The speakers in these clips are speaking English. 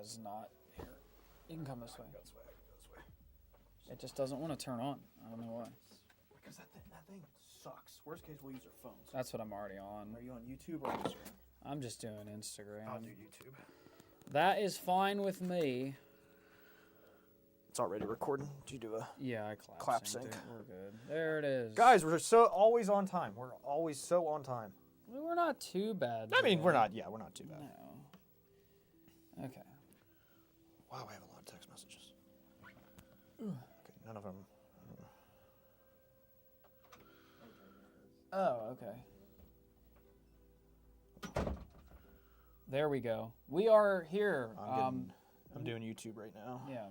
has not. Here, you can come this way. Go this way. Go this way. It just doesn't want to turn on. I don't know why. Because that thing sucks. Worst case, we'll use our phones. That's what I'm already on. Are you on YouTube or Instagram? I'm just doing Instagram. I'll do YouTube. That is fine with me. It's already recording. Did you do a... Yeah, I Clap synced sync. it. We're good. There it is. Guys, we're so always on time. We're always so on time. We're not too bad. I mean, today. we're not too bad. No. Okay. Wow, I have a lot of text messages. Okay, none of them. Oh, okay. There we go. We are here. I'm doing YouTube right now. Yeah.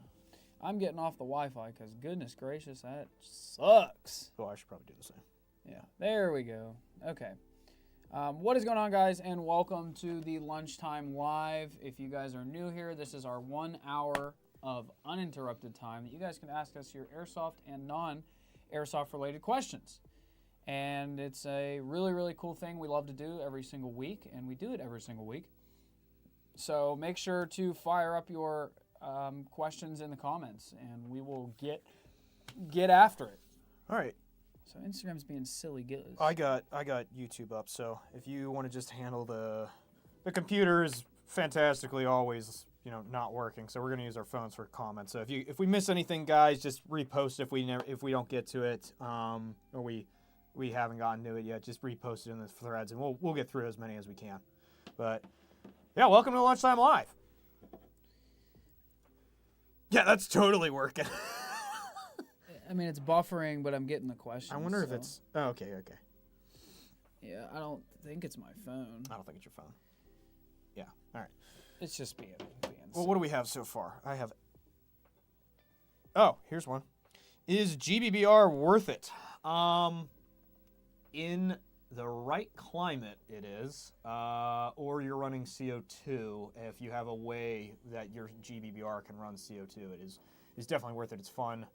I'm getting off the Wi-Fi because goodness gracious, that sucks. Oh, I should probably do the same. Yeah. There we go. Okay. What is going on, guys, and welcome to the Lunchtime Live. If you guys are new here, this is our 1 hour of uninterrupted time that you guys can ask us your Airsoft and non-Airsoft related questions. And it's a really, really cool thing we love to do every single week, and we do it every single week. So make sure to fire up your questions in the comments, and we will get after it. All right. So Instagram's being silly. I got YouTube up, so if you want to just handle the computer is fantastically always not working, so we're gonna use our phones for comments. So if we miss anything, guys, just repost if we don't get to it, or we haven't gotten to it yet, just repost it in the threads, and we'll get through as many as we can. But yeah, welcome to Lunchtime Live. Yeah, that's totally working. I mean, it's buffering, but I'm getting the questions. I wonder if it's... Oh, okay. Yeah, I don't think it's my phone. I don't think it's your phone. Yeah, all right. It's just being Well, what do we have so far? I have... Oh, here's one. Is GBBR worth it? In the right climate, it is. Or you're running CO2. If you have a way that your GBBR can run CO2, it is definitely worth it. It's fun.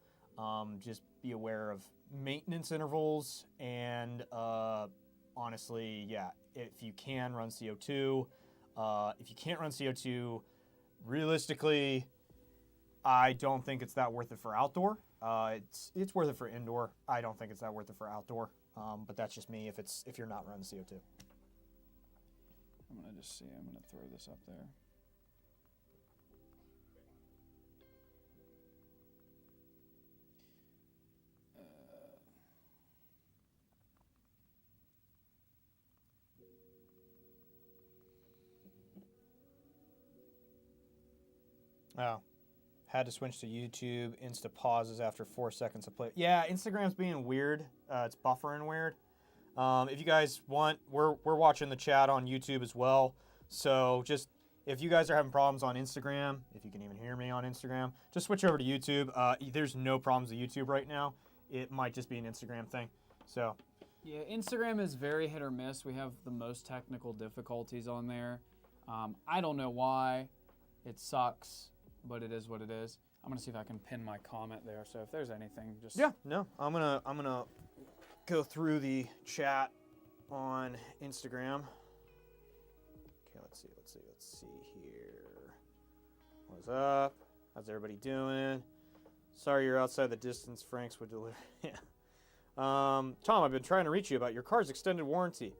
Just be aware of maintenance intervals and honestly, yeah, if you can run CO2, if you can't run CO2, realistically, I don't think it's that worth it for outdoor. It's worth it for indoor. I don't think it's that worth it for outdoor. But that's just me if you're not running CO2. I'm gonna just see. I'm gonna throw this up there. Oh, had to switch to YouTube. Insta pauses after 4 seconds of play. Yeah, Instagram's being weird. It's buffering weird. If you guys want, we're watching the chat on YouTube as well. So just if you guys are having problems on Instagram, if you can even hear me on Instagram, just switch over to YouTube. There's no problems with YouTube right now. It might just be an Instagram thing. So yeah, Instagram is very hit or miss. We have the most technical difficulties on there. I don't know why. It sucks, but it is what it is. I'm gonna see if I can pin my comment there. So if there's anything, just I'm gonna go through the chat on Instagram. Okay, let's see here. What's up? How's everybody doing? Sorry you're outside the distance. Franks would deliver. Yeah. Tom, I've been trying to reach you about your car's extended warranty.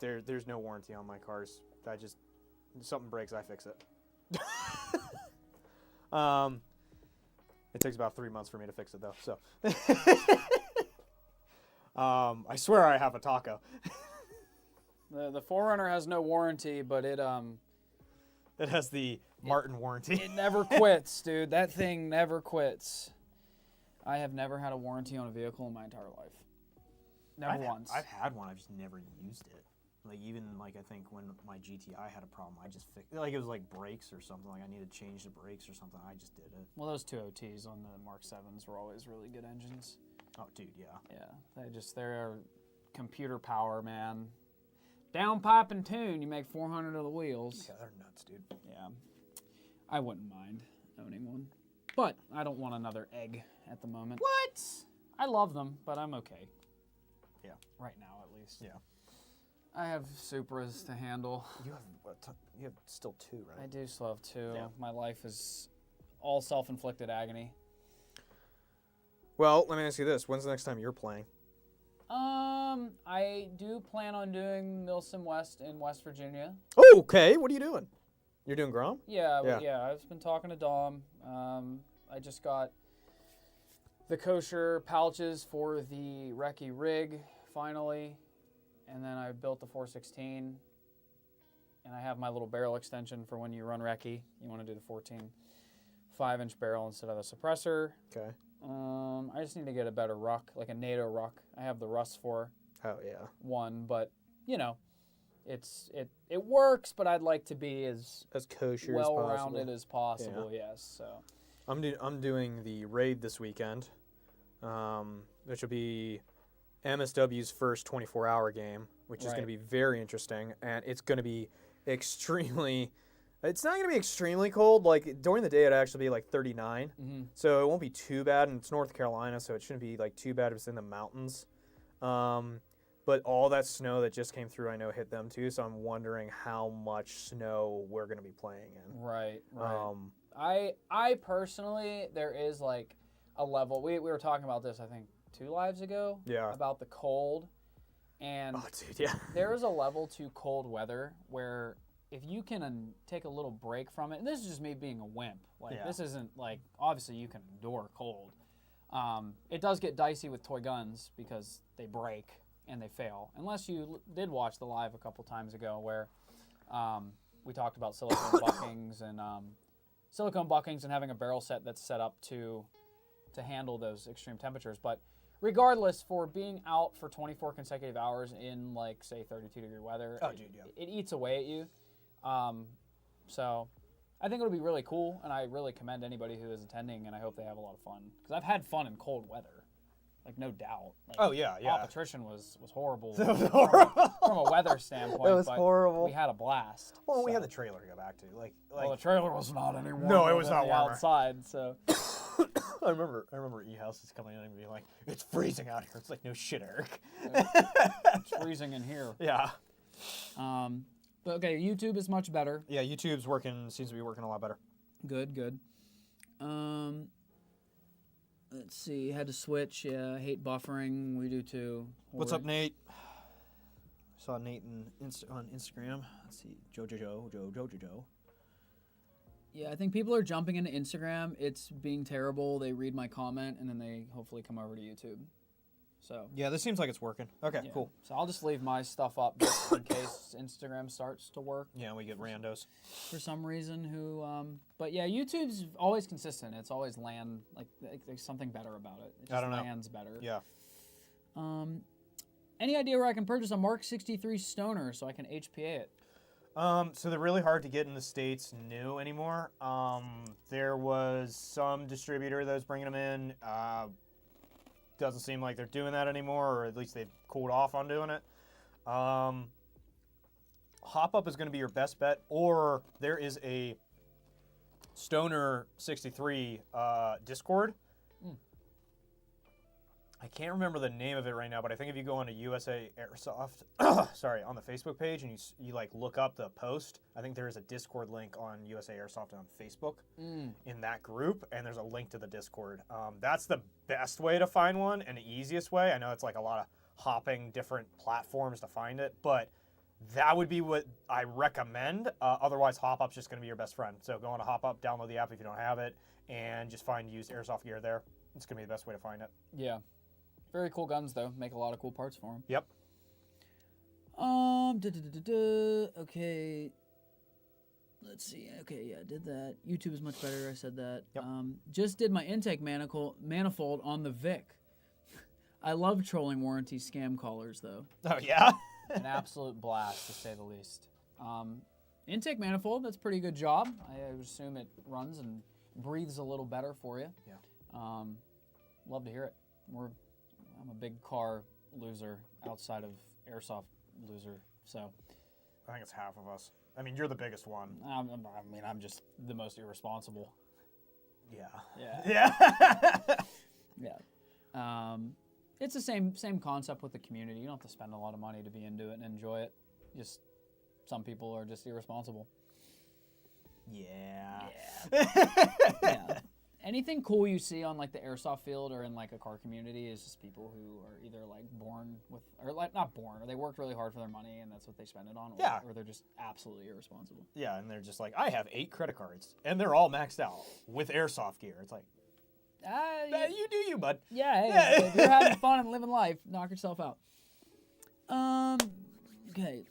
There's no warranty on my cars. Something breaks, I fix it. It takes about 3 months for me to fix it though. So, I swear I have a taco. the Forerunner has no warranty, but it has the Martin warranty. It never quits, dude. That thing never quits. I have never had a warranty on a vehicle in my entire life. Never once. I've had one. I've just never used it. Like even I think when my GTI had a problem, I just fixed it. Like it was like brakes or something. Like I needed to change the brakes or something. I just did it. Well, those 2OTs on the Mark 7s were always really good engines. Oh, dude, yeah. Yeah, they're computer power, man. Downpipe and tune, you make 400 of the wheels. Yeah, they're nuts, dude. Yeah, I wouldn't mind owning one, but I don't want another egg at the moment. What? I love them, but I'm okay. Yeah. Right now, at least. Yeah. I have Supras to handle. You have still 2, right? I do still have 2. Yeah. My life is all self-inflicted agony. Well, let me ask you this. When's the next time you're playing? I do plan on doing Milsim West in West Virginia. Oh, okay. What are you doing? You're doing Grom? Yeah. Yeah. I've been talking to Dom. I just got the kosher pouches for the recce rig finally, and then I built the 416, and I have my little barrel extension for when you run recce. You want to do the 14 5-inch barrel instead of the suppressor. Okay. I just need to get a better ruck, like a NATO ruck. I have the Rust 4 Oh, yeah. one, but it works, but I'd like to be as kosher well-rounded as possible. Yeah. Yes. So I'm doing the raid this weekend, which will be MSW's first 24-hour game, which is going to be very interesting, and it's going to be extremely. It's not going to be extremely cold. Like during the day, it'll actually be like 39, so it won't be too bad. And it's North Carolina, so it shouldn't be like too bad if it's in the mountains. But all that snow that just came through, I know hit them too. So I'm wondering how much snow we're going to be playing in. Right. I personally, there is like a level. We were talking about this, I think, 2 lives ago. Yeah. About the cold, and Oh, dude, yeah. there is a level to cold weather where if you can take a little break from it, and this is just me being a wimp. Like this isn't like obviously you can endure cold. It does get dicey with toy guns because they break and they fail. Unless you did watch the live a couple times ago where we talked about silicone buckings and having a barrel set that's set up to handle those extreme temperatures. But regardless, for being out for 24 consecutive hours in like say 32-degree weather, it eats away at you. So I think it'll be really cool, and I really commend anybody who is attending, and I hope they have a lot of fun. Because I've had fun in cold weather, like no doubt. Like, Patrician was horrible, from a weather standpoint. It was but horrible. We had a blast. Well, we had the trailer to go back to. Well, the trailer was not any warmer. No, it was than not the warmer. outside. So I remember E-House is coming in and being like, "It's freezing out here." It's like, "No shit, Eric." it's freezing in here. Yeah. But okay, YouTube is much better. Yeah, YouTube's seems to be working a lot better. Good. Let's see. Had to switch. Yeah, I hate buffering. We do too. What's up, Nate? Saw Nate on Instagram. Let's see, Joe. Yeah, I think people are jumping into Instagram. It's being terrible. They read my comment and then they hopefully come over to YouTube. So yeah, this seems like it's working. Okay, yeah. Cool. So I'll just leave my stuff up just in case Instagram starts to work. Yeah, we get randos for some reason. But yeah, YouTube's always consistent. It's always like there's something better about it. It just lands better. Yeah. Any idea where I can purchase a Mark 63 Stoner so I can HPA it? So they're really hard to get in the States new anymore. There was some distributor that was bringing them in. Doesn't seem like they're doing that anymore, or at least they've cooled off on doing it. Hop Up is going to be your best bet, or there is a Stoner 63 Discord. I can't remember the name of it right now, but I think if you go onto USA Airsoft, on the Facebook page, and you like look up the post, I think there is a Discord link on USA Airsoft on Facebook in that group, and there's a link to the Discord. That's the best way to find one and the easiest way. I know it's like a lot of hopping different platforms to find it, but that would be what I recommend. Otherwise, Hop Up's just going to be your best friend. So go on to Hop Up, download the app if you don't have it, and just find used airsoft gear there. It's going to be the best way to find it. Yeah. Very cool guns, though. Make a lot of cool parts for them. Yep. Okay. Let's see. Okay, yeah, did that. YouTube is much better. I said that. Yep. Just did my intake manifold on the Vic. I love trolling warranty scam callers, though. Oh, yeah? An absolute blast, to say the least. Intake manifold, that's a pretty good job. I would assume it runs and breathes a little better for you. Yeah. Love to hear it. I'm a big car loser outside of airsoft loser, so. I think it's half of us. I mean, you're the biggest one. I'm just the most irresponsible. Yeah. Yeah. Yeah. It's the same concept with the community. You don't have to spend a lot of money to be into it and enjoy it. Just some people are just irresponsible. Yeah. Yeah. Anything cool you see on like the airsoft field or in like a car community is just people who are either like born with, or like not born, or they worked really hard for their money and that's what they spend it on, or they're just absolutely irresponsible. Yeah, and they're just like, I have 8 credit cards, and they're all maxed out with airsoft gear. It's like, you do you, bud. Yeah, hey, if you're having fun and living life, knock yourself out. Okay.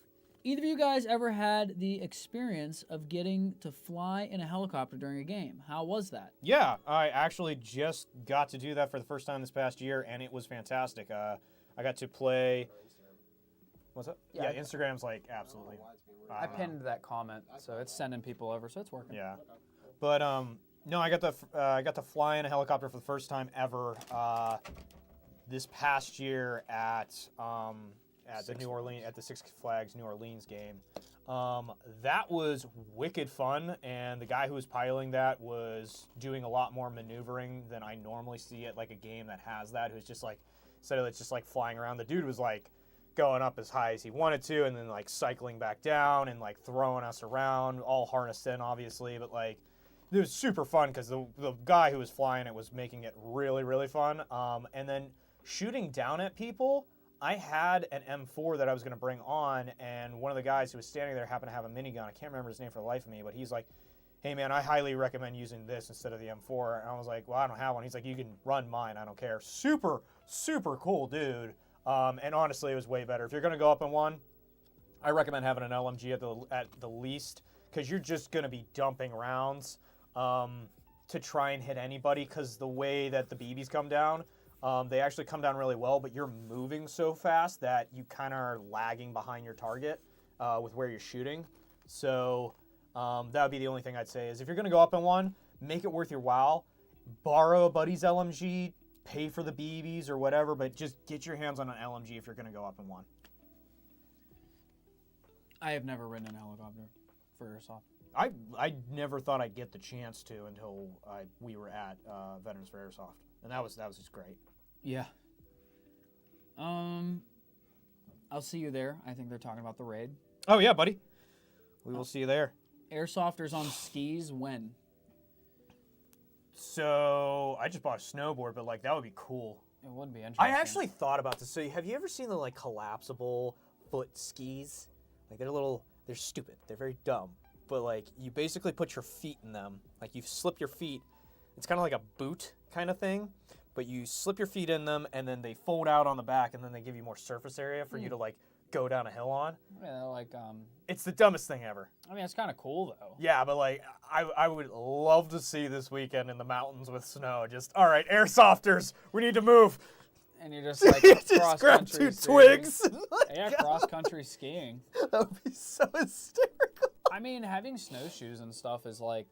Either of you guys ever had the experience of getting to fly in a helicopter during a game? How was that? Yeah, I actually just got to do that for the first time this past year, and it was fantastic. I got to play. What's up? Yeah, Instagram's like absolutely. I pinned that comment, so it's sending people over, so it's working. Yeah, but no, I got to fly in a helicopter for the first time ever this past year at the Six Flags New Orleans game. That was wicked fun, and the guy who was piloting that was doing a lot more maneuvering than I normally see at like a game that has that. Who's just like, instead of it's just like flying around, the dude was like going up as high as he wanted to, and then like cycling back down and like throwing us around, all harnessed in obviously, but like it was super fun because the guy who was flying it was making it really, really fun. And then shooting down at people, I had an M4 that I was going to bring on, and one of the guys who was standing there happened to have a minigun. I can't remember his name for the life of me, but he's like, hey, man, I highly recommend using this instead of the M4. And I was like, well, I don't have one. He's like, you can run mine. I don't care. Super, super cool dude. And honestly, it was way better. If you're going to go up in one, I recommend having an LMG at the least, because you're just going to be dumping rounds to try and hit anybody, because the way that the BBs come down, they actually come down really well, but you're moving so fast that you kind of are lagging behind your target with where you're shooting. So that would be the only thing I'd say is if you're going to go up in one, make it worth your while. Borrow a buddy's LMG, pay for the BBs or whatever, but just get your hands on an LMG if you're going to go up in one. I have never ridden in a helicopter for airsoft. I never thought I'd get the chance to until we were at Veterans for Airsoft, and that was just great. Yeah. I'll see you there. I think they're talking about the raid. Oh yeah, buddy. We will see you there. Airsofters on skis when? So I just bought a snowboard, but like that would be cool. It would be interesting. I actually thought about this. So have you ever seen the like collapsible foot skis? Like they're stupid. They're very dumb. But like you basically put your feet in them. Like you slip your feet. It's kind of like a boot kind of thing, but you slip your feet in them and then they fold out on the back and then they give you more surface area for you to like go down a hill on. Yeah, like It's the dumbest thing ever. I mean, it's kind of cool though. Yeah, but like I would love to see this weekend in the mountains with snow. Just all right, airsofters, we need to move. And you're just like just grab 2 twigs. And, like, yeah, cross country skiing. That would be so hysterical. I mean, having snowshoes and stuff is like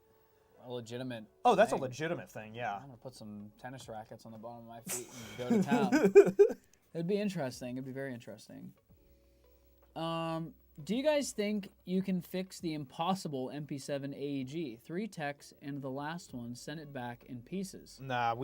a legitimate. Oh, that's thing. A legitimate thing. Yeah. I'm gonna put some tennis rackets on the bottom of my feet and go to town. It'd be interesting. It'd be very interesting. Do you guys think you can fix the impossible MP7 AEG? 3 techs and the last one sent it back in pieces. Nah,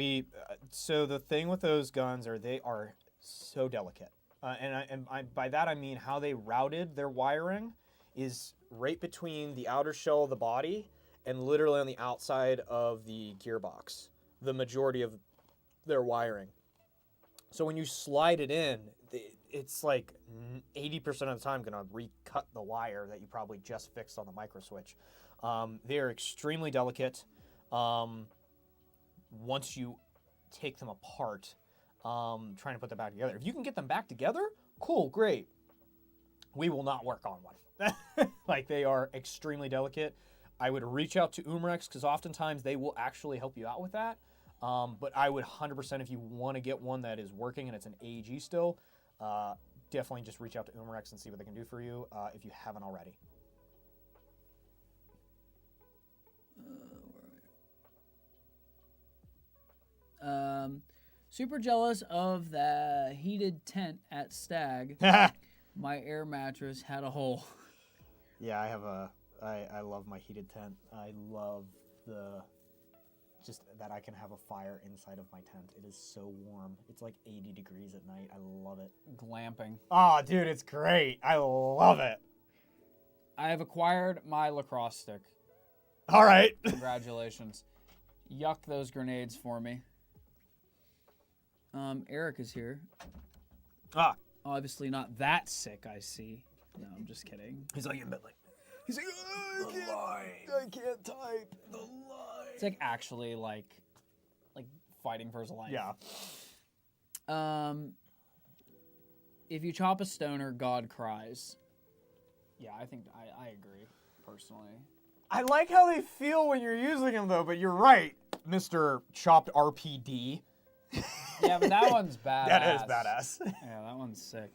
so the thing with those guns they are so delicate. And by that I mean how they routed their wiring is right between the outer shell of the body and literally on the outside of the gearbox, the majority of their wiring. So when you slide it in, it's like 80% of the time going to recut the wire that you probably just fixed on the micro switch. They are extremely delicate. Once you take them apart, trying to put them back together. If you can get them back together, cool, great. We will not work on one. Like they are extremely delicate. I would reach out to Umrex because oftentimes they will actually help you out with that. But I would 100% if you want to get one that is working and it's an AEG still, definitely just reach out to Umrex and see what they can do for you if you haven't already. Super jealous of the heated tent at Stag. My air mattress had a hole. Yeah, I love my heated tent. I love just that I can have a fire inside of my tent. It is so warm. It's like 80 degrees at night. I love it. Glamping. Oh, dude, it's great. I love it. I have acquired my lacrosse stick. All right. Congratulations. Yuck those grenades for me. Eric is here. Ah. Obviously not that sick, I see. No, I'm just kidding. He's like in bed like. He's like, I can't type. The line. It's like actually like fighting for his life. Yeah. If you chop a stoner, God cries. Yeah, I think I agree, personally. I like how they feel when you're using them, though, but you're right, Mr. Chopped RPD. Yeah, but that one's badass. That is badass. Yeah, that one's sick.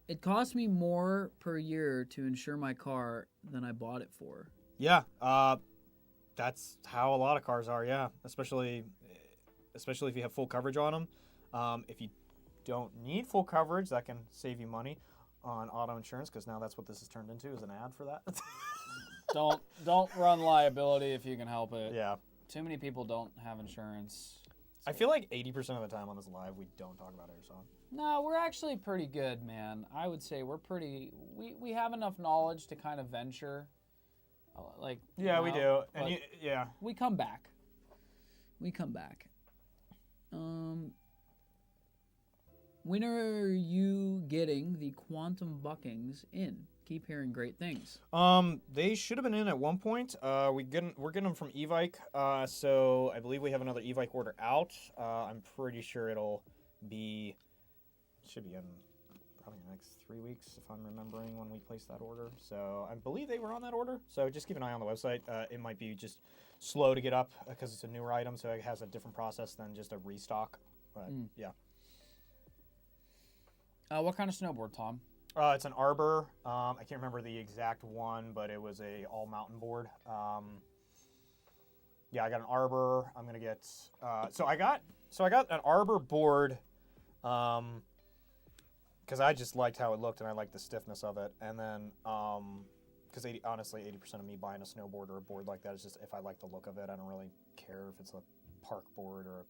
It cost me more per year to insure my car than I bought it for. Yeah, that's how a lot of cars are, yeah. Especially if you have full coverage on them. If you don't need full coverage, that can save you money on auto insurance, because now that's what this has turned into, is an ad for that. Don't run liability if you can help it. Yeah. Too many people don't have insurance. I feel like 80% of the time on this live, we don't talk about Airsoft. No, we're actually pretty good, man. I would say we're pretty. We have enough knowledge to kind of venture. Like Yeah, we do. And yeah. We come back. When are you getting the quantum buckings in? Keep hearing great things. They should have been in at one point. We're getting them from Evike. So I believe we have another Evike order out. I'm pretty sure should be in probably the next 3 weeks, if I'm remembering when we placed that order. So I believe they were on that order. So just keep an eye on the website. It might be just slow to get up because it's a newer item, so it has a different process than just a restock. But yeah. What kind of snowboard, Tom? It's an Arbor. I can't remember the exact one, but it was a all mountain board. Yeah, I got an Arbor. I'm gonna get. So I got an Arbor board, because I just liked how it looked and I liked the stiffness of it. And then, because honestly, 80% of me buying a snowboard or a board like that is just if I like the look of it. I don't really care if it's a park board or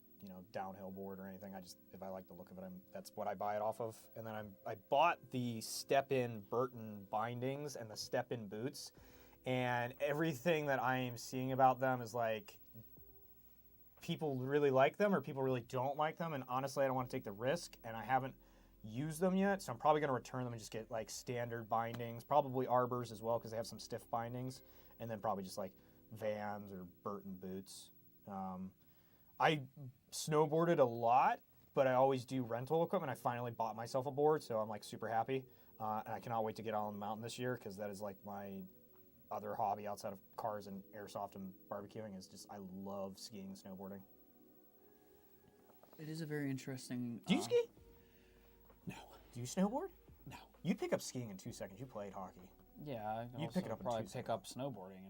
downhill board or anything. If I like the look of it, that's what I buy it off of. And then I bought the step-in Burton bindings and the step-in boots, and everything that I am seeing about them is like people really like them or people really don't like them. And honestly, I don't want to take the risk, and I haven't used them yet, so I'm probably going to return them and just get like standard bindings, probably Arbors as well because they have some stiff bindings, and then probably just like Vans or Burton boots. I snowboarded a lot, but I always do rental equipment. I finally bought myself a board, so I'm like super happy. And I cannot wait to get on the mountain this year because that is like my other hobby outside of cars and airsoft and barbecuing is just I love skiing and snowboarding. It is a very interesting. Do you ski? No. Do you snowboard? No. You pick up skiing in 2 seconds. You played hockey. Yeah, I can You also pick it up in probably 2 pick up snowboarding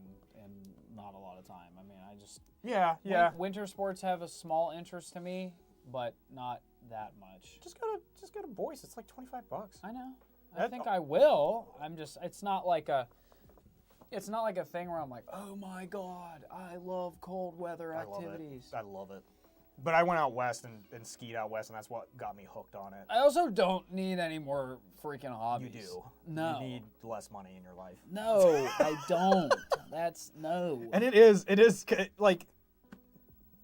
and not a lot of time. I mean, I just Yeah. Winter sports have a small interest to me, but not that much. Just go to Boyce. It's like $25. I know. I think I will. I'm just. It's not like a thing where I'm like, oh my god, I love cold weather activities. I love it. But I went out west and skied out west, and that's what got me hooked on it. I also don't need any more freaking hobbies. You do. No. You need less money in your life. No, I don't. No. And it is like,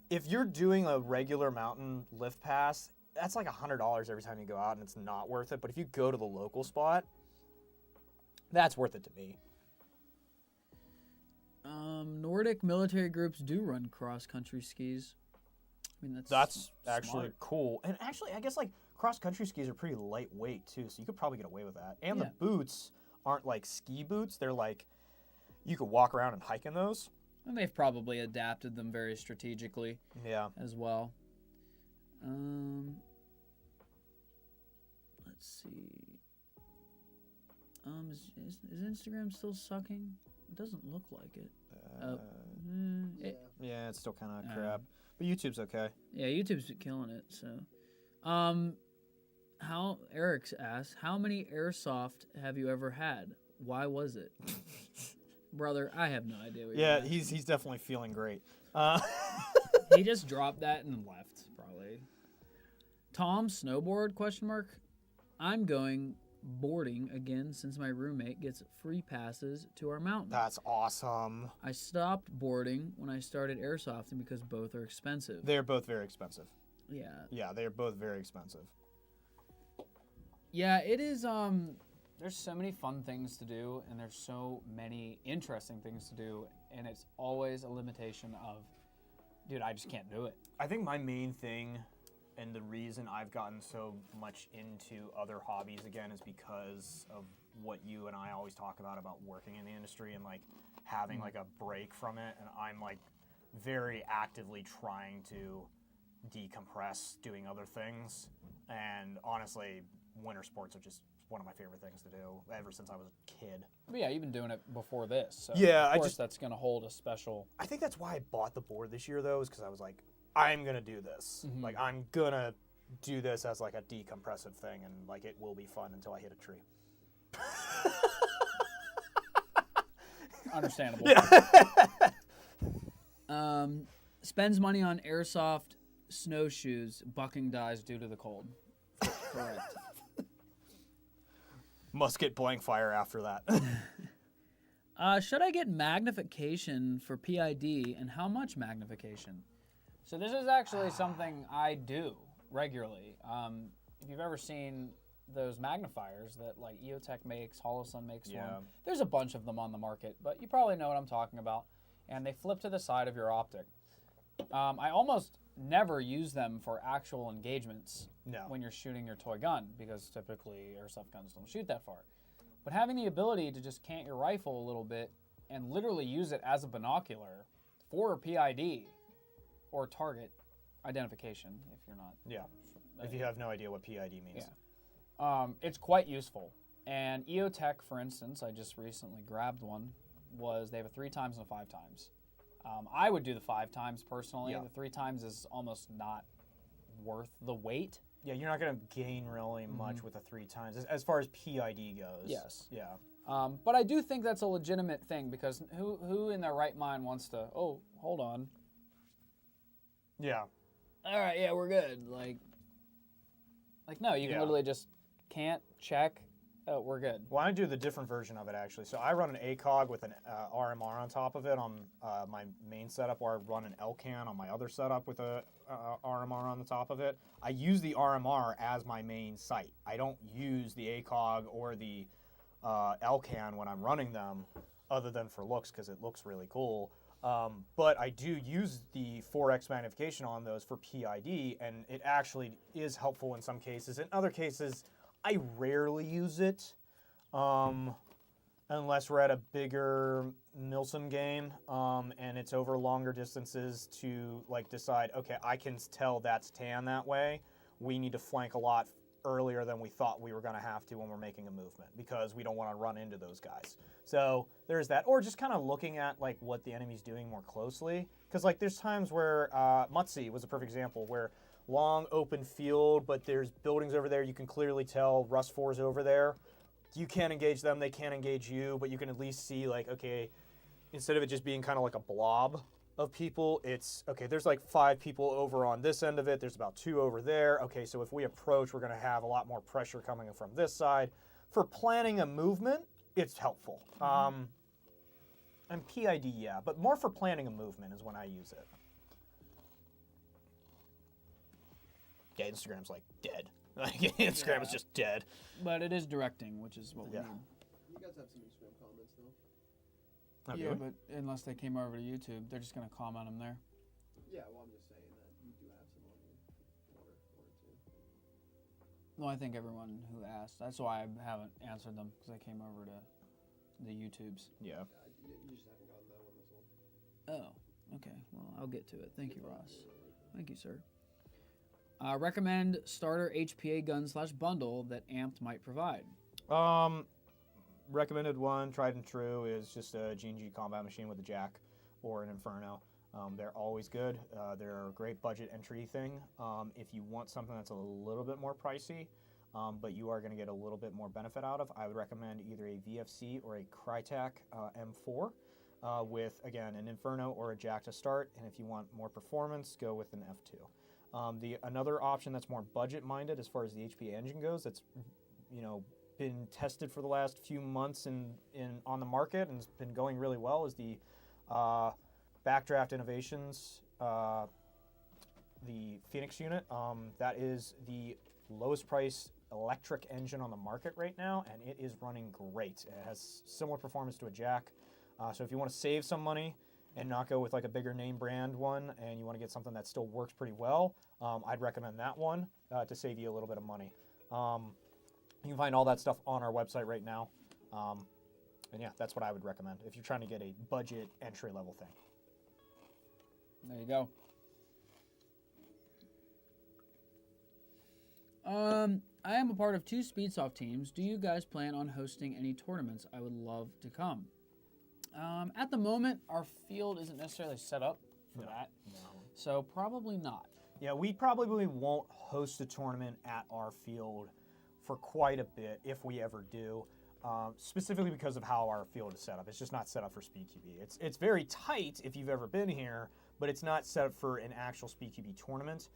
if you're doing a regular mountain lift pass, that's like $100 every time you go out, and it's not worth it. But if you go to the local spot, that's worth it to me. Nordic military groups do run cross-country skis. I mean, that's actually smart. cool. And actually, I guess like cross-country skis are pretty lightweight too, so you could probably get away with that. And the boots aren't like ski boots. They're like, you could walk around and hike in those. And they've probably adapted them very strategically. Yeah. As well. Let's see. Is Instagram still sucking? It doesn't look like it. Yeah, it's still kind of crap. But YouTube's okay. Yeah, YouTube's killing it. So, Eric's asked, how many Airsoft have you ever had? Why was it? Brother, I have no idea what you're asking. he's definitely feeling great. He just dropped that and left, probably. Tom, snowboard, question mark? I'm going boarding again since my roommate gets free passes to our mountain. That's awesome. I stopped boarding when I started airsofting because both are expensive. They're both very expensive. Yeah. Yeah, they're both very expensive. Yeah, it is. There's so many fun things to do, and there's so many interesting things to do, and it's always a limitation of, dude, I just can't do it. I think my main thing, and the reason I've gotten so much into other hobbies again, is because of what you and I always talk about working in the industry and like having like a break from it. And I'm like very actively trying to decompress doing other things. And honestly, winter sports are just one of my favorite things to do ever since I was a kid. But yeah, you've been doing it before this. So Yeah, of course that's going to hold a special... I think that's why I bought the board this year, though, is because I was like, I'm going to do this. Mm-hmm. Like, I'm going to do this as like a decompressive thing, and like it will be fun until I hit a tree. Understandable. Yeah. Spends money on airsoft snowshoes, bucking dies due to the cold. Correct. Must get blank fire after that. Should I get magnification for PID, and how much magnification? So this is actually something I do regularly. If you've ever seen those magnifiers that like EOTech makes, Holosun makes one, there's a bunch of them on the market, but you probably know what I'm talking about. And they flip to the side of your optic. I almost never use them for actual engagements when you're shooting your toy gun, because typically airsoft guns don't shoot that far. But having the ability to just cant your rifle a little bit and literally use it as a binocular for PID or target identification, if you're not... Yeah, if you have no idea what PID means. Yeah. It's quite useful. And EOTech, for instance, I just recently grabbed one, they have a 3 times and a 5 times. I would do the 5 times personally. Yeah. The 3 times is almost not worth the wait. Yeah, you're not going to gain really much with a 3 times as far as PID goes. Yes. Yeah. But I do think that's a legitimate thing, because who in their right mind wants to, oh, hold on. Yeah. All right, yeah, we're good. Like no, you can literally just can't check. Oh, we're good. Well, I do the different version of it, actually. So I run an ACOG with an RMR on top of it on my main setup, or I run an LCAN on my other setup with a RMR on the top of it. I use the RMR as my main sight. I don't use the ACOG or the LCAN when I'm running them, other than for looks, because it looks really cool. But I do use the 4x magnification on those for PID, and it actually is helpful in some cases. In other cases, I rarely use it, unless we're at a bigger Milsim game, and it's over longer distances to like decide, okay, I can tell that's tan that way. We need to flank a lot earlier than we thought we were going to have to when we're making a movement, because we don't want to run into those guys. So there's that, or just kind of looking at like what the enemy's doing more closely, because like there's times where Mutsi was a perfect example, where long open field, but there's buildings over there. You can clearly tell Rust 4's over there. You can't engage them, they can't engage you, but you can at least see like, okay, instead of it just being kind of like a blob of people, it's, okay, there's like 5 people over on this end of it, there's about 2 over there. Okay, so if we approach, we're gonna have a lot more pressure coming from this side. For planning a movement, it's helpful. And PID, yeah, but more for planning a movement is when I use it. Yeah, Instagram's like dead. Instagram is just dead. But it is directing, which is what we need. You guys have some Instagram comments though. Oh, Yeah, really? but unless they came over to YouTube, they're just going to comment them there. Yeah, well, I'm just saying that you do have some on your one or two. No, I think everyone who asked. That's why I haven't answered them, because I came over to the YouTubes. Yeah. You just haven't gotten that one, that's all. Oh, okay. Well, I'll get to it. Thank you, Ross. Thank you, sir. Recommend starter HPA gun / bundle that Amped might provide. Recommended one, tried and true, is just a G&G combat machine with a jack or an Inferno. They're always good. They're a great budget entry thing. If you want something that's a little bit more pricey, but you are going to get a little bit more benefit out of, I would recommend either a VFC or a Crytek M4 with, again, an Inferno or a jack to start. And if you want more performance, go with an F2. Another option that's more budget-minded as far as the HPA engine goes, that's been tested for the last few months on the market and has been going really well is the Backdraft Innovations, the Phoenix unit. That is the lowest price electric engine on the market right now, and it is running great. It has similar performance to a Jack. So if you want to save some money and not go with like a bigger name brand one, and you want to get something that still works pretty well, I'd recommend that one to save you a little bit of money. You can find all that stuff on our website right now. And yeah, that's what I would recommend if you're trying to get a budget entry-level thing. There you go. I am a part of 2 Speedsoft teams. Do you guys plan on hosting any tournaments? I would love to come. At the moment, our field isn't necessarily set up for that, so probably not. Yeah, we probably won't host a tournament at our field for quite a bit if we ever do, specifically because of how our field is set up. It's just not set up for SpeedQB. It's very tight if you've ever been here, but it's not set up for an actual SpeedQB tournament.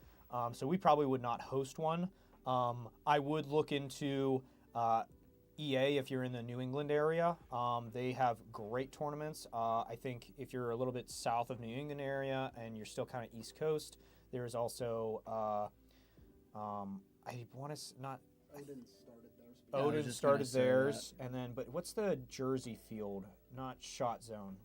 So we probably would not host one. I would look into EA if you're in the New England area. They have great tournaments. I think if you're a little bit south of New England area and you're still kind of East Coast, there's also I want to not. Odin started theirs. I was Odin just started gonna say theirs, and then but what's the Jersey field? Not Shot Zone.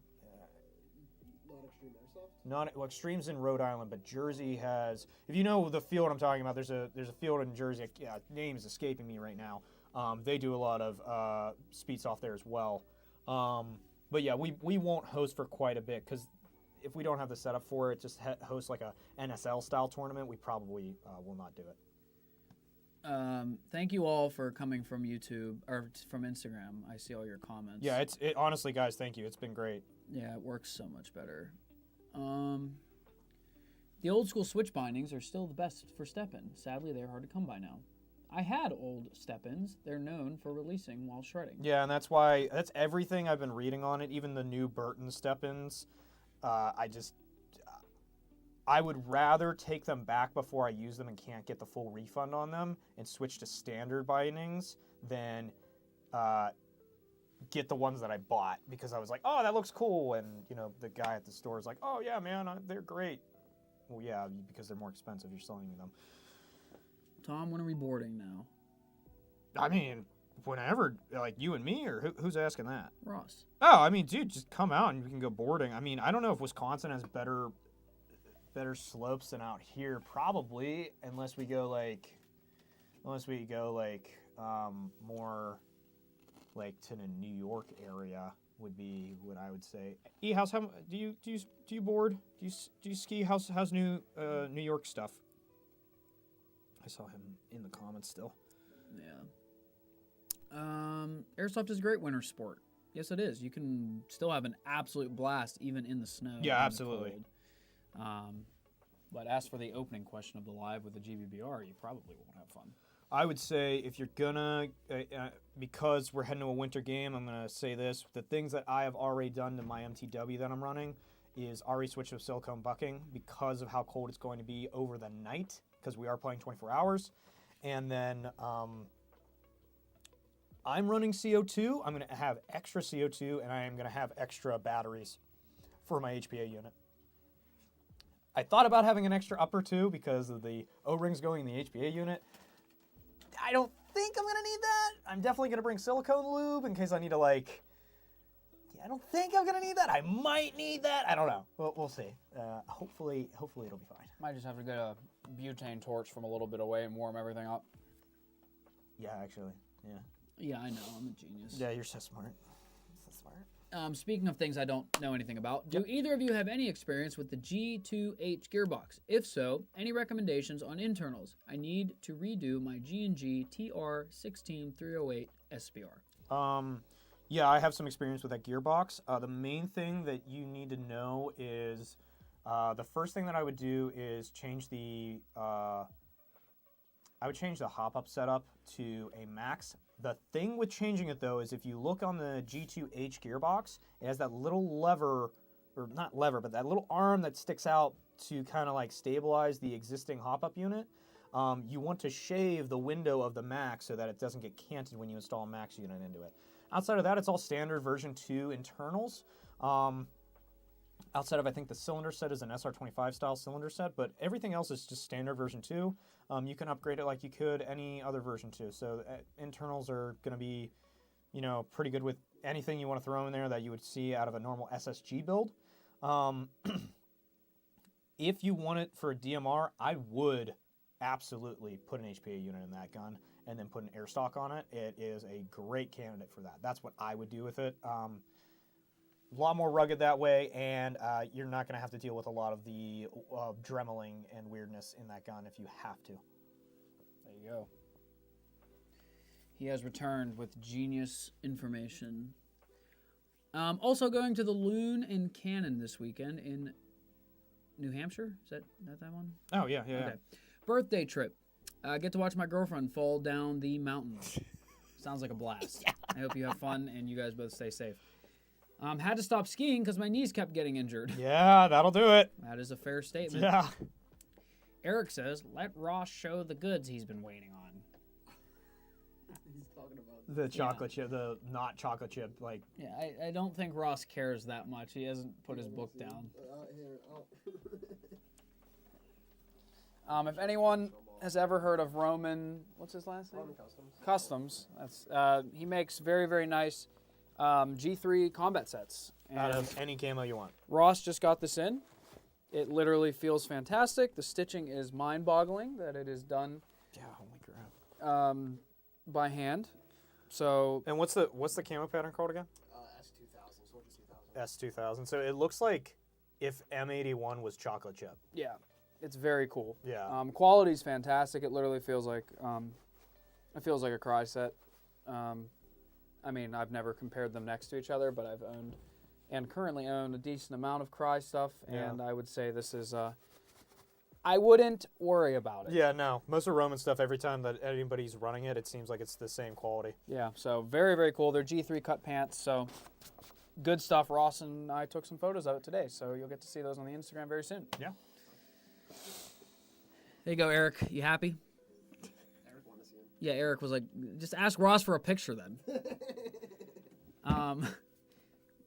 Not Extreme Airsoft? Not well, Extreme's in Rhode Island, but Jersey has. If you know the field I'm talking about, there's a field in Jersey. Yeah, name is escaping me right now. They do a lot of Speedsoft there as well. But yeah, we won't host for quite a bit because if we don't have the setup for it, just host like a NSL style tournament, we probably will not do it. Thank you all for coming from YouTube or from Instagram. I see all your comments. Yeah, it honestly, guys, thank you. It's been great. Yeah, it works so much better. The old school switch bindings are still the best for step-in. Sadly, they're hard to come by now. I had old step-ins. They're known for releasing while shredding. Yeah, and that's everything I've been reading on it. Even the new Burton step-ins, I would rather take them back before I use them and can't get the full refund on them and switch to standard bindings than get the ones that I bought because I was like, oh, that looks cool. And, the guy at the store is like, oh, yeah, man, they're great. Well, yeah, because they're more expensive. You're selling them. Tom, when are we boarding now? I mean, whenever, like you and me, or who's asking that? Ross. Oh, I mean, dude, just come out and we can go boarding. I mean, I don't know if Wisconsin has better slopes than out here, probably, unless we go more like to the New York area would be what I would say. House, how do you board? Do you ski? How's New York stuff? I saw him in the comments still. Yeah. Airsoft is a great winter sport. Yes, it is. You can still have an absolute blast even in the snow. Yeah, absolutely. But as for the opening question of the live with the GBBR, you probably won't have fun. I would say if you're gonna, because we're heading to a winter game, I'm gonna say this: the things that I have already done to my MTW that I'm running is already switched to silicone bucking because of how cold it's going to be over the night, because we are playing 24 hours. And then I'm running CO2. I'm going to have extra CO2, and I am going to have extra batteries for my HPA unit. I thought about having an extra upper, too, because of the O-rings going in the HPA unit. I don't think I'm going to need that. I'm definitely going to bring silicone lube in case I need to, I don't think I'm going to need that. I might need that. I don't know. We'll see. Hopefully it'll be fine. Might just have to get a butane torch from a little bit away and warm everything up. Yeah, actually. Yeah. Yeah, I know. I'm a genius. Yeah, you're so smart. So smart. Speaking of things I don't know anything about, do either of you have any experience with the G2H gearbox? If so, any recommendations on internals? I need to redo my G&G TR16308 SPR. Yeah, I have some experience with that gearbox. The main thing that you need to know is the first thing that I would do is change the hop-up setup to a max. The thing with changing it, though, is if you look on the G2H gearbox, it has that little lever, or not lever, but that little arm that sticks out to kind of stabilize the existing hop-up unit. you want to shave the window of the Max so that it doesn't get canted when you install a Max unit into it. Outside of that, it's all standard version 2 internals. Outside of, I think, the cylinder set is an SR25 style cylinder set, but everything else is just standard version 2. You can upgrade it like you could any other version 2. So internals are going to be, pretty good with anything you want to throw in there that you would see out of a normal SSG build. If you want it for a DMR, I would absolutely put an HPA unit in that gun and then put an air stock on it. It is a great candidate for that. That's what I would do with it. A lot more rugged that way, and you're not going to have to deal with a lot of the dremeling and weirdness in that gun if you have to. There you go. He has returned with genius information. Also going to the Loon and Cannon this weekend in New Hampshire. Is that one? Oh, yeah. Okay. Birthday trip. Get to watch my girlfriend fall down the mountain. Sounds like a blast. Yeah. I hope you have fun and you guys both stay safe. Had to stop skiing because my knees kept getting injured. Yeah, that'll do it. That is a fair statement. Yeah. Eric says, let Ross show the goods he's been waiting on. He's talking about The chocolate chip, the not chocolate chip, like... Yeah, I don't think Ross cares that much. He hasn't put his book down. If anyone has ever heard of Roman, what's his last name? Roman Customs. Customs. That's he makes very, very nice G3 combat sets. Out And of any camo you want. Ross just got this in. It literally feels fantastic. The stitching is mind-boggling that it is done Yeah, holy crap. by hand. So And what's the camo pattern called again? S2000, Soldier 2000. S2000. So it looks like if M81 was chocolate chip. yeah, it's very cool. Yeah. Quality's fantastic. It literally feels like a Cry set. I mean, I've never compared them next to each other, but I've owned and currently own a decent amount of Cry stuff, and I would say this is. I wouldn't worry about it. Yeah, no. Most of Roman stuff, every time that anybody's running it, it seems like it's the same quality. Yeah, so very, very cool. They're G3 cut pants, so good stuff. Ross and I took some photos of it today, so you'll get to see those on the Instagram very soon. Yeah. There you go, Eric. You happy? Eric wanted to see him. Yeah, Eric was like, just ask Ross for a picture then.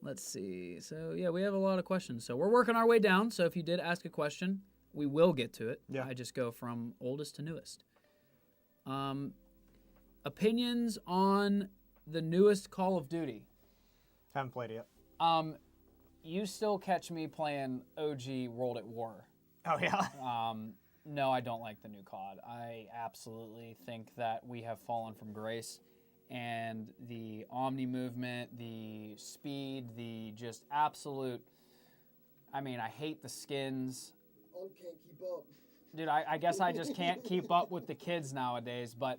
Let's see. So, yeah, we have a lot of questions. So we're working our way down, so if you did ask a question, we will get to it. Yeah. I just go from oldest to newest. Opinions on the newest Call of Duty. Haven't played it yet. You still catch me playing OG World at War. Oh, yeah? No, I don't like the new COD. I absolutely think that we have fallen from grace. And the Omni movement, the speed, the just absolute... I mean, I hate the skins. Can't keep up. Dude, I guess I just can't keep up with the kids nowadays, but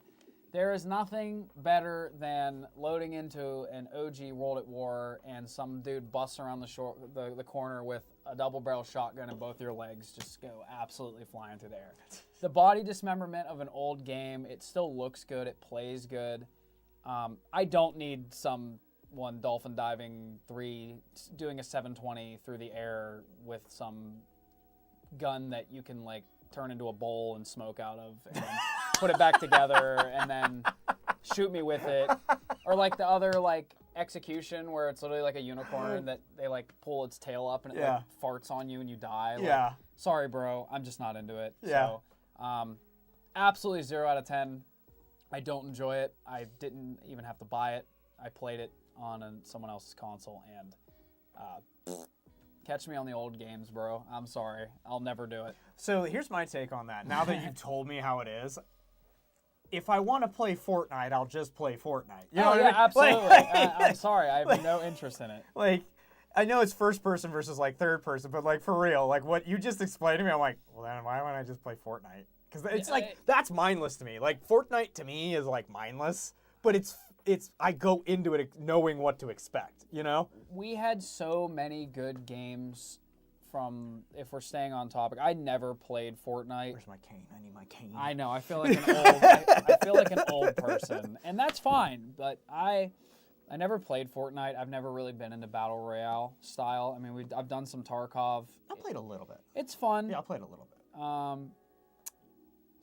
there is nothing better than loading into an OG World at War and some dude busts around the corner with a double-barrel shotgun and both your legs just go absolutely flying through the air. The body dismemberment of an old game, it still looks good, it plays good. I don't need someone dolphin diving 3 doing a 720 through the air with some gun that you can like turn into a bowl and smoke out of and then put it back together and then shoot me with it, or like the other like execution where it's literally like a unicorn that they like pull its tail up and it like farts on you and you die. Like, Yeah. sorry bro, I'm just not into it. Yeah. So absolutely 0 out of 10. I don't enjoy it. I didn't even have to buy it. I played it on someone else's console and catch me on the old games, bro. I'm sorry. I'll never do it. So here's my take on that. Now that you've told me how it is, if I want to play Fortnite, I'll just play Fortnite. You know what I mean? Absolutely. Like, I'm sorry. I have no interest in it. like, I know it's first person versus like third person, but like for real, like what you just explained to me, I'm like, well then why wouldn't I just play Fortnite? Because it's like that's mindless to me. Like Fortnite to me is like mindless, but it's I go into it knowing what to expect. You know? We had so many good games from, if we're staying on topic, I never played Fortnite. Where's my cane? I need my cane. I know. I feel like an old. I feel like an old person, and that's fine. But I never played Fortnite. I've never really been into battle royale style. I mean, I've done some Tarkov. I played a little bit. It's fun. Yeah, I played a little bit.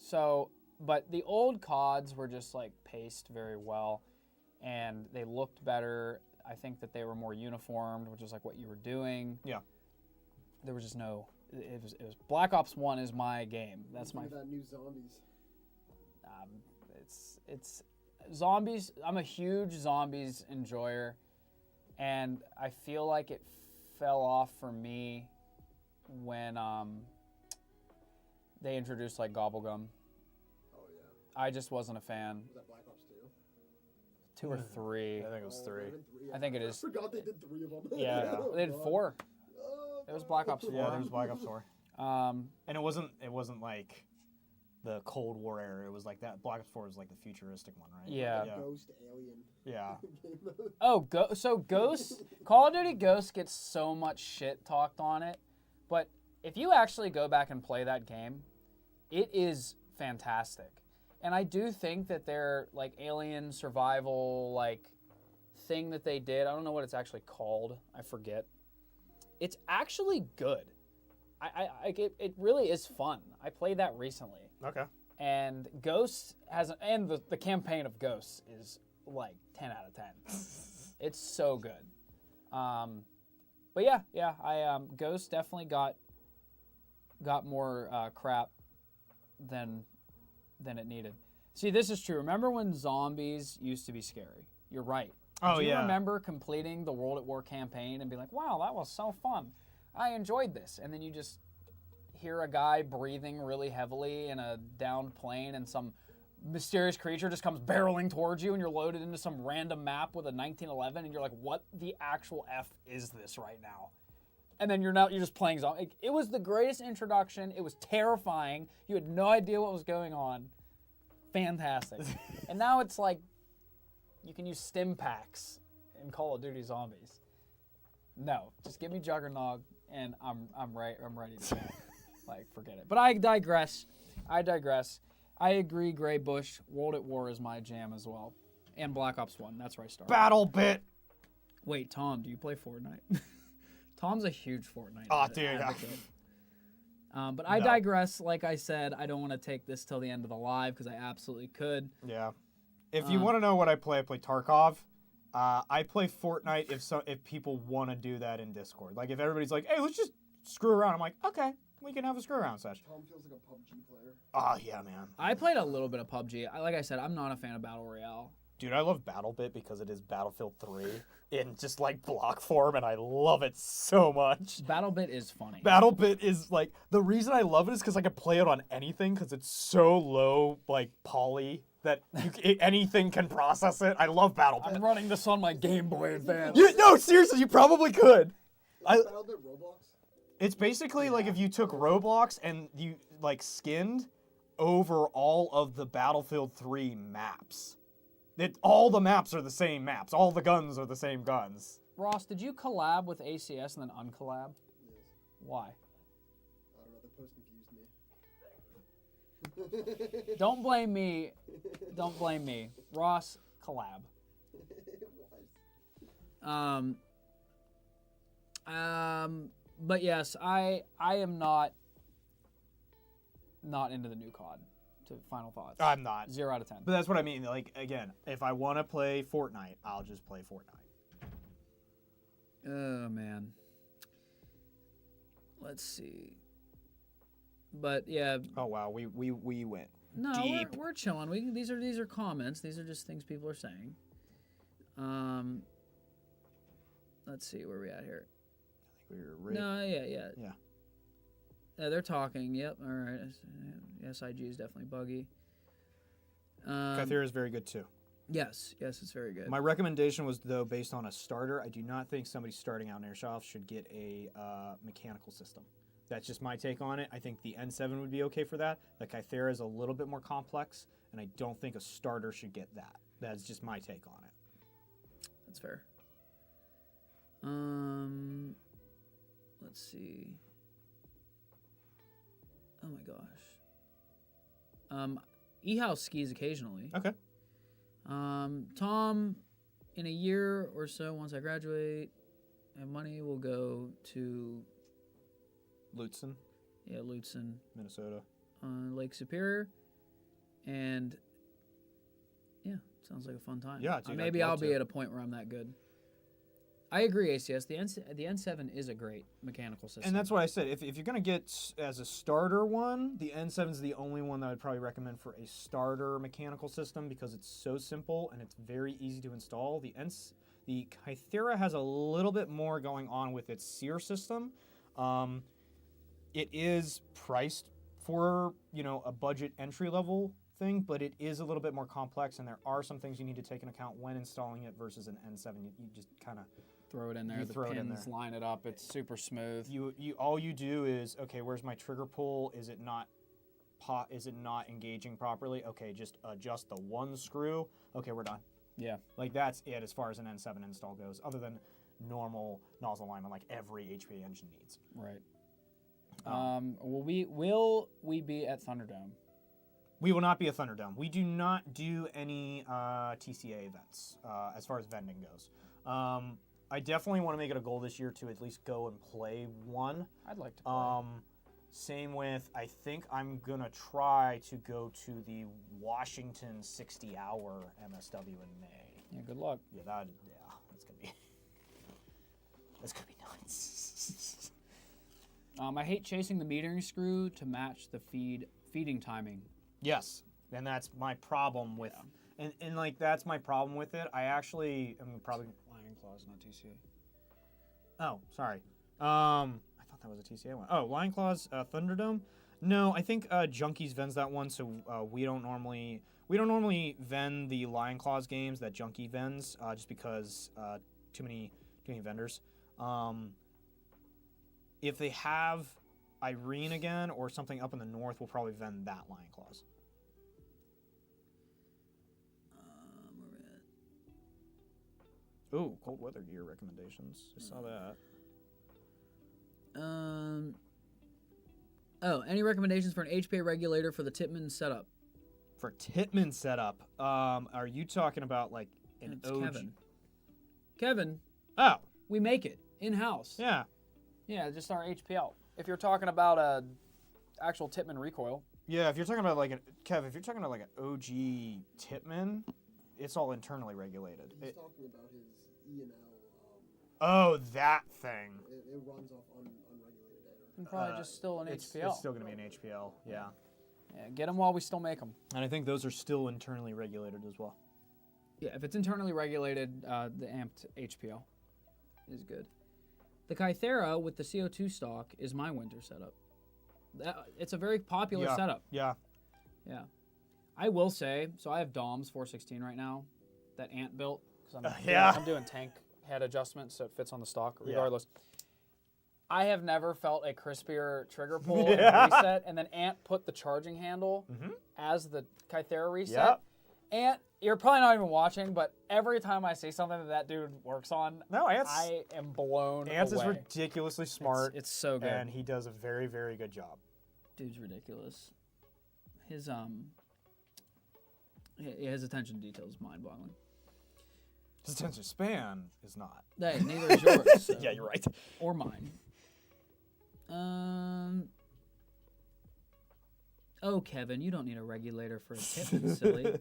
So, but the old CODs were just like paced very well, and they looked better. I think that they were more uniformed, which is like what you were doing. Yeah. There was just no. It was Black Ops 1 is my game. That's my. That new zombies. It's zombies. I'm a huge zombies enjoyer, and I feel like it fell off for me when they introduced like Gobblegum. Oh yeah. I just wasn't a fan. Was that Black Ops 2? 2 or 3. I think it was 3. I think it is. I forgot they did 3 of them. Yeah, they did 4. It was Black Ops 4. Yeah, there was Black Ops 4. Um, And it wasn't like the Cold War era. It was like that. Black Ops 4 was like the futuristic one, right? Yeah. Yeah. Ghost alien. Yeah. game mode. oh, so Ghost, Call of Duty Ghost gets so much shit talked on it, but if you actually go back and play that game, it is fantastic. And I do think that their like alien survival like thing that they did, I don't know what it's actually called. I forget. It's actually good. It really is fun. I played that recently. Okay. And Ghosts has, and the campaign of Ghosts is like 10 out of 10. It's so good. But yeah, Ghosts definitely got more crap than it needed. See, this is true. Remember when zombies used to be scary? You're right. Oh, Do you yeah. remember completing the World at War campaign and be like, wow, that was so fun. I enjoyed this. And then you just hear a guy breathing really heavily in a downed plane and some mysterious creature just comes barreling towards you and you're loaded into some random map with a 1911 and you're like, what the actual F is this right now? And then you're just playing zombie. It was the greatest introduction. It was terrifying. You had no idea what was going on. Fantastic. And now it's like, you can use stim packs in Call of Duty Zombies. No, just give me Juggernog and I'm ready to go. Like, forget it. But I digress. I agree, Grey Bush, World at War is my jam as well. And Black Ops 1, that's where I started. Battle Bit. Wait, Tom, do you play Fortnite? Tom's a huge Fortnite advocate. But I digress. Like I said, I don't want to take this till the end of the live because I absolutely could. Yeah. If you want to know what I play Tarkov. I play Fortnite if people want to do that in Discord. Like if everybody's like, hey, let's just screw around. I'm like, okay, we can have a screw around session. Tom feels like a PUBG player. Oh, yeah, man. I played a little bit of PUBG. Like I said, I'm not a fan of Battle Royale. Dude, I love BattleBit because it is Battlefield 3 in just like block form, and I love it so much. BattleBit is funny. BattleBit is like, the reason I love it is because I can play it on anything because it's so low, like, poly that anything can process it. I love BattleBit. I'm running this on my Game Boy Advance. No, seriously, you probably could. Battlebit Roblox? It's basically like if you took Roblox and you like skinned over all of the Battlefield 3 maps. All the maps are the same maps. All the guns are the same guns. Ross, did you collab with ACS and then uncollab? Yes. Why? I don't know, the post confused me. Don't blame me. Don't blame me. Ross, collab. But yes, I am not into the new COD. To final thoughts. I'm not. 0 out of 10. But that's what I mean. Like, again, if I want to play Fortnite, I'll just play Fortnite. Oh man. Let's see. But yeah. Oh wow, we went. No, deep. we're chilling. These are comments. These are just things people are saying. Let's see where we at here. I think we were right. No, yeah. Yeah. They're talking. Yep. All right. SIG is definitely buggy. Kythera is very good too. Yes, it's very good. My recommendation was, though, based on a starter. I do not think somebody starting out in Airsoft should get a mechanical system. That's just my take on it. I think the N7 would be okay for that. The Kythera is a little bit more complex, and I don't think a starter should get that. That's just my take on it. That's fair. Let's see. Oh my gosh. E-House skis occasionally. Okay. Tom, in a year or so, once I graduate, and money will go to Lutsen, Lutsen, Minnesota. Lake Superior. And yeah, sounds like a fun time. Yeah, dude, maybe I'd I'll love be to. at a point where I'm that good. I agree, ACS. The N7 is a great mechanical system. And that's what I said. If you're going to get as a starter one, the N7 is the only one that I'd probably recommend for a starter mechanical system because it's so simple and it's very easy to install. The Kythera has a little bit more going on with its SEER system. It is priced for, a budget entry level thing, but it is a little bit more complex and there are some things you need to take into account when installing it versus an N7. You just kind of throw it in there. You The throw it in pins there. line it up. It's super smooth. You all you do is, okay, where's my trigger pull? Is it not engaging properly? Okay, just adjust the one screw. Okay, we're done. Yeah. Like that's it as far as an N7 install goes, other than normal nozzle alignment like every HPA engine needs. Right. Will we be at Thunderdome? We will not be a Thunderdome. We do not do any TCA events as far as vending goes. I definitely want to make it a goal this year to at least go and play one. I'd like to play. Same with, I think I'm going to try to go to the Washington 60-hour MSW in May. Yeah, good luck. Yeah, that's going to be nuts. I hate chasing the metering screw to match the feeding timing. Yes, and that's my problem with and like that's my problem with it. I actually am probably Lion Claws, not TCA. Oh, sorry. I thought that was a TCA one. Oh, Lion Claws Thunderdome? No, I think Junkies vends that one, so we don't normally vend the Lion Claws games that Junkie vends, just because too many vendors. If they have Irene again or something up in the north, we'll probably vend that Lion Claws. Where we at? Ooh, cold weather gear recommendations. I saw that. Any recommendations for an HPA regulator for the Titman setup? For Titman setup, are you talking about like an It's OG? Kevin, Oh, we make it in-house. yeah. Yeah, just our HPL. If you're talking about a actual Titman recoil. Yeah, if you're talking about like if you're talking about like an OG Titman, it's all internally regulated. He's talking about his E&L. Oh, that thing. It runs off unregulated air. And probably just still an It's HPL. still going to be an HPL, yeah. Yeah, get them while we still make them. And I think those are still internally regulated as well. Yeah, if it's internally regulated, the amped HPL is good. The Kythera with the CO2 stock is my winter setup. It's a very popular setup. Yeah. Yeah. I will say, so I have Dom's 416 right now that Ant built. Because I'm doing tank head adjustments so it fits on the stock regardless. I have never felt a crispier trigger pull and reset, and then Ant put the charging handle as the Kythera reset. Yep. Ant, you're probably not even watching, but every time I see something that dude works on, I am blown Ants away. is ridiculously smart. It's so good. And he does a very, very good job. Dude's ridiculous. His attention to detail is mind-boggling. His attention span is not. Hey, neither is yours. So. Yeah, you're right. Or mine. Oh, Kevin, you don't need a regulator for a Titman, silly.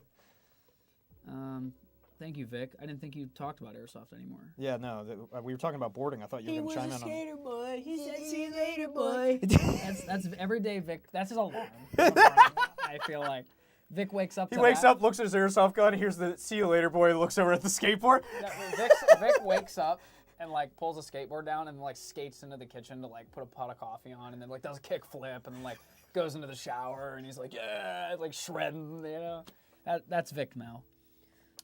Thank you, Vic. I didn't think you talked about Airsoft anymore. Yeah, no, we were talking about boarding. I thought you were going to chime in on. Boy. He said, "See you later, boy." that's every day, Vic. That's his alarm. I feel like Vic wakes up. He wakes up, looks at his airsoft gun, hears the "See you later, boy." Looks over at the skateboard. Vic wakes up and like pulls a skateboard down and like skates into the kitchen to like put a pot of coffee on and then like does a kick flip and then like goes into the shower and he's like like shredding, That's Vic now.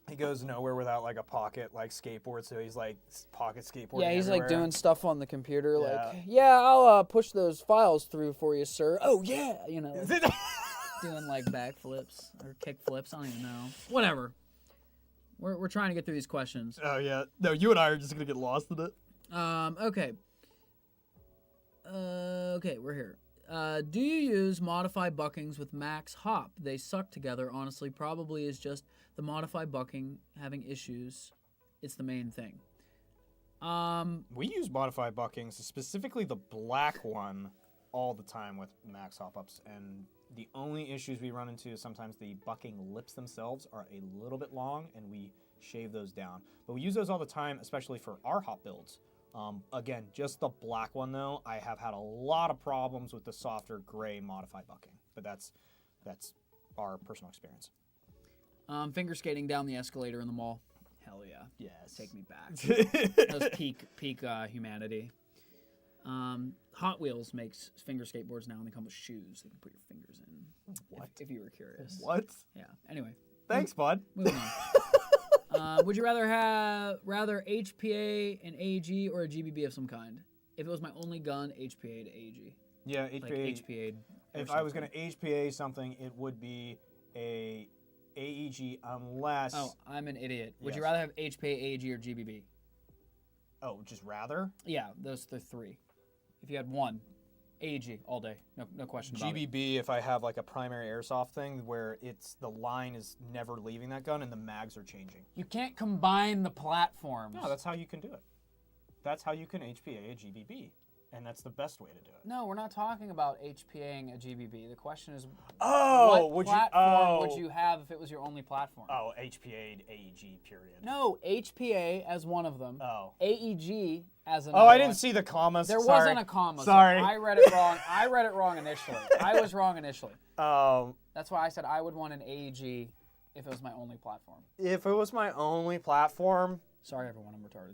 He goes nowhere without like a pocket like skateboard, so he's like pocket skateboarding. Yeah, he's everywhere. like doing stuff on the computer, Yeah. like, I'll push those files through for you, sir. Oh yeah, doing like backflips or kick flips. I don't even know. Whatever. We're trying to get through these questions. Oh yeah, no, you and I are just gonna get lost in it. Okay. Okay, we're here. Do you use modified buckings with max hop? They suck together, honestly. Probably is just the modified bucking having issues. It's the main thing. We use modified buckings, specifically the black one, all the time with max hop ups, and The only issues we run into is sometimes the bucking lips themselves are a little bit long, and we shave those down. But we use those all the time, especially for our hot builds. Again, just the black one though, I have had a lot of problems with the softer gray modified bucking. But that's our personal experience. Finger skating down the escalator in the mall. Hell yeah. Yes. Take me back. That was peak humanity. Hot Wheels makes finger skateboards now, and they come with shoes. They can put your fingers in. What? If you were curious. What? Yeah. Anyway. Thanks, bud. Moving on. Would you rather have HPA, an AEG, or a GBB of some kind? If it was my only gun, HPA to AEG. Yeah, Like HPA. HPA. If I was going to HPA something, it would be a AEG unless... Oh, I'm an idiot. Would you Yes. rather have HPA, AEG, or GBB? Oh, just rather? Yeah, those are the three. If you had one, AEG all day. No question about it. GBB if I have like a primary airsoft thing where the line is never leaving that gun and the mags are changing. You can't combine the platforms. No, that's how you can do it. That's how you can HPA a GBB. And that's the best way to do it. No, we're not talking about HPAing a GBB. The question is, Oh, what platform would you have if it was your only platform? Oh, HPA'd AEG, period. No, HPA as one of them. Oh. AEG as another Oh, I didn't one. see the commas. There Sorry. wasn't a comma. so Sorry. I read it wrong. I read it wrong initially. I was wrong initially. That's why I said I would want an AEG if it was my only platform. If it was my only platform, Sorry, everyone, I'm retarded.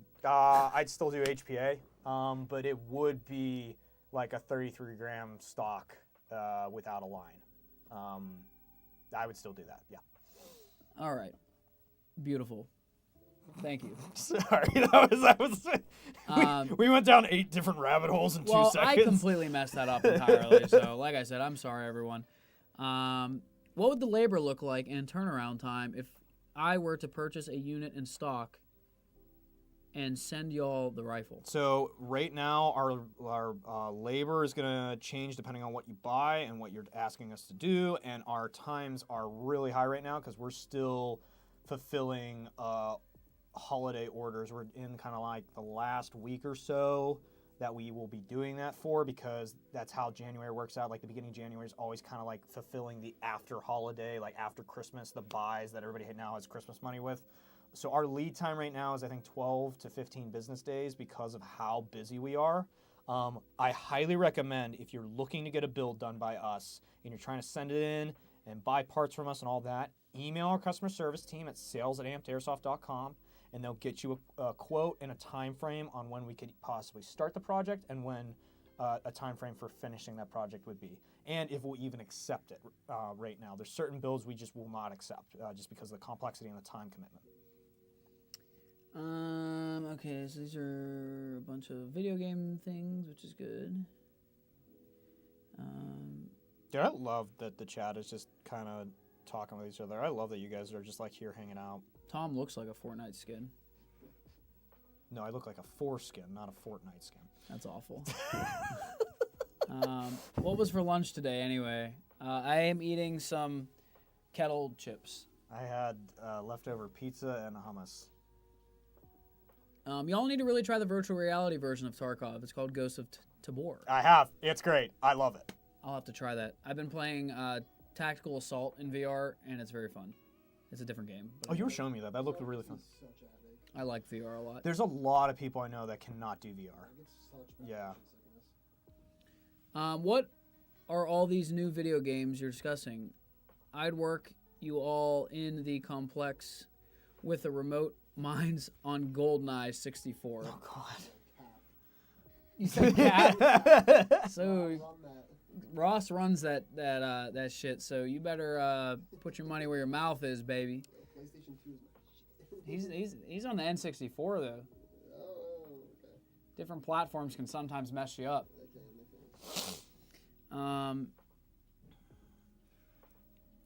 I'd still do HPA, but it would be like a 33-gram stock without a line. I would still do that, yeah. All right. Beautiful. Thank you. Sorry, that was we went down 8 different rabbit holes in 2 Well, seconds. I completely messed that up entirely. So, like I said, I'm sorry, everyone. What would the labor look like and turnaround time if I were to purchase a unit in stock and send y'all the rifle? So right now, our labor is going to change depending on what you buy and what you're asking us to do, and our times are really high right now because we're still fulfilling holiday orders. We're in kind of like the last week or so that we will be doing that for, because that's how January works out. Like the beginning of January is always kind of like fulfilling the after holiday, like after Christmas, the buys that everybody now has Christmas money with. So our lead time right now is I think 12 to 15 business days because of how busy we are. I highly recommend, if you're looking to get a build done by us and you're trying to send it in and buy parts from us and all that, email our customer service team at sales@ampedairsoft.com, and they'll get you a quote and a time frame on when we could possibly start the project and when a time frame for finishing that project would be, and if we'll even accept it right now. There's certain builds we just will not accept just because of the complexity and the time commitment. Okay, so these are a bunch of video game things, which is good. Dude, I love that the chat is just kind of talking with each other. I love that you guys are just like here hanging out. Tom looks like a Fortnite skin. No, I look like a foreskin, not a Fortnite skin. That's awful. What was for lunch today, anyway? I am eating some kettle chips. I had leftover pizza and hummus. Y'all need to really try the virtual reality version of Tarkov. It's called Ghost of Tabor. I have. It's great. I love it. I'll have to try that. I've been playing Tactical Assault in VR, and it's very fun. It's a different game. Oh, you were showing me that. That looked really fun. Such a headache. I like VR a lot. There's a lot of people I know that cannot do VR. I get such bad Yeah. motion sickness. What are all these new video games you're discussing? I'd work you all in the complex with a remote mines on GoldenEye 64. Oh, God. You said cat? So Run that. Ross runs that shit, so you better put your money where your mouth is, baby. PlayStation 2 is my shit. He's on the N64 though. Oh, okay. Different platforms can sometimes mess you up. They can.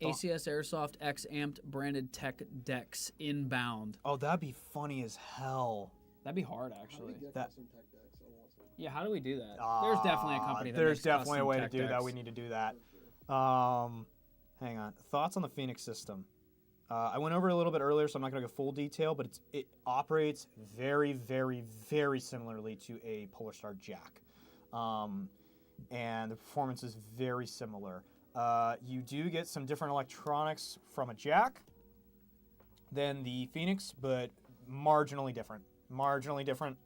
ACS Airsoft X Amped branded tech decks inbound. Oh, that'd be funny as hell. That'd be hard How do actually. we get That- custom tech decks? I want some. Yeah, how do we do that? There's definitely a company that There's makes definitely a custom way to tech do that. decks. We need to do that. For sure. Hang on. Thoughts on the Phoenix system? I went over it a little bit earlier, so I'm not going to go full detail, but it operates very, very, very similarly to a Polar Star Jack. And the performance is very similar. You do get some different electronics from a jack than the Phoenix, but marginally different. Marginally different.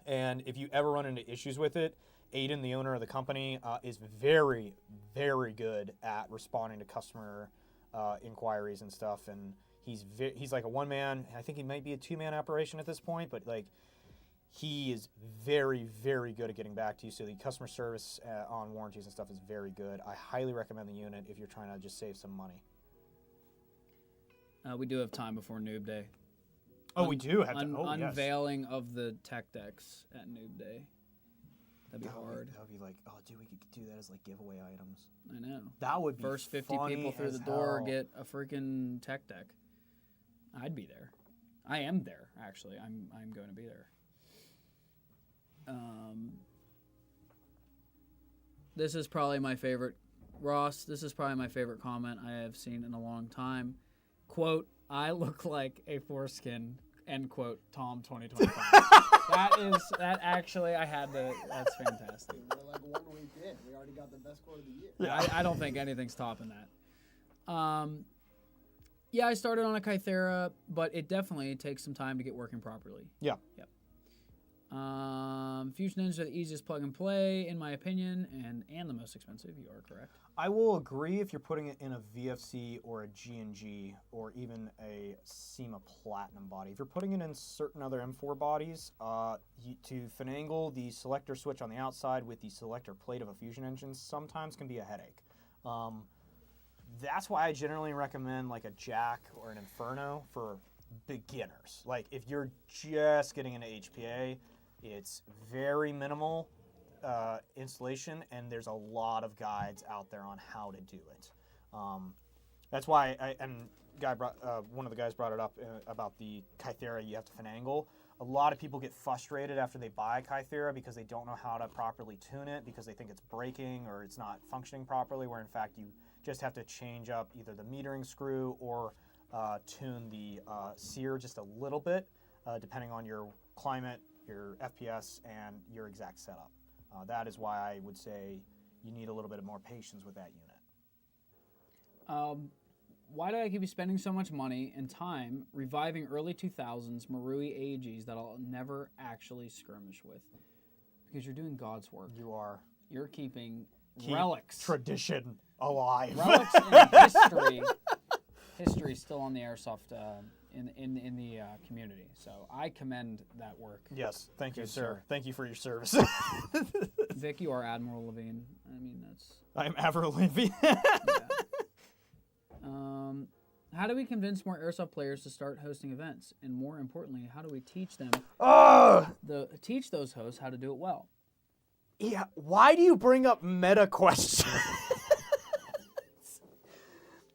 And if you ever run into issues with it, Aiden, the owner of the company, is very, very good at responding to customer inquiries and stuff. And he's like a one-man. I think he might be a two-man operation at this point, but like he is very, very good at getting back to you. So the customer service on warranties and stuff is very good. I highly recommend the unit if you're trying to just save some money. We do have time before Noob Day. Oh, we do have to. Unveiling of the tech decks at Noob Day. That'd be hard. That would be like, oh, dude, we could do that as like giveaway items. I know. That would be First 50 funny people through as the door hell. get a freaking tech deck. I'd be there. I am there, actually. I'm going to be there. This is probably my favorite, Ross. This is probably my favorite comment I have seen in a long time. Quote, "I look like a foreskin." End quote. Tom 2025. That actually I had to. That's fantastic. We're like 1 week in. We already got the best quote of the year. Yeah, I don't think anything's topping that. Yeah, I started on a Kythera, but it definitely takes some time to get working properly. Yeah. Yep. Fusion engines are the easiest plug and play, in my opinion, and the most expensive. You are correct. I will agree if you're putting it in a VFC or a G&G or even a SEMA Platinum body. If you're putting it in certain other M4 bodies, to finagle the selector switch on the outside with the selector plate of a Fusion engine sometimes can be a headache. That's why I generally recommend like a Jack or an Inferno for beginners. Like if you're just getting into HPA, it's very minimal installation, and there's a lot of guides out there on how to do it. That's why one of the guys brought it up about the Kythera you have to finagle. A lot of people get frustrated after they buy Kythera because they don't know how to properly tune it, because they think it's breaking or it's not functioning properly, where in fact you just have to change up either the metering screw or tune the sear just a little bit, depending on your climate, your FPS, and your exact setup. That is why I would say you need a little bit more patience with that unit. Why do I keep spending so much money and time reviving early 2000s Marui AGs that I'll never actually skirmish with? Because you're doing God's work. You are. You're keeping Keep relics. tradition alive. Relics in history. History still on the Airsoft in the community. So I commend that work. Yes, thank you, Good sir. sir. Thank you for your service. Vic, you are Admiral Levine. I mean, that's... I'm Avril Levy. Yeah. How do we convince more Airsoft players to start hosting events? And more importantly, how do we teach them, teach those hosts how to do it well? Yeah, why do you bring up meta questions?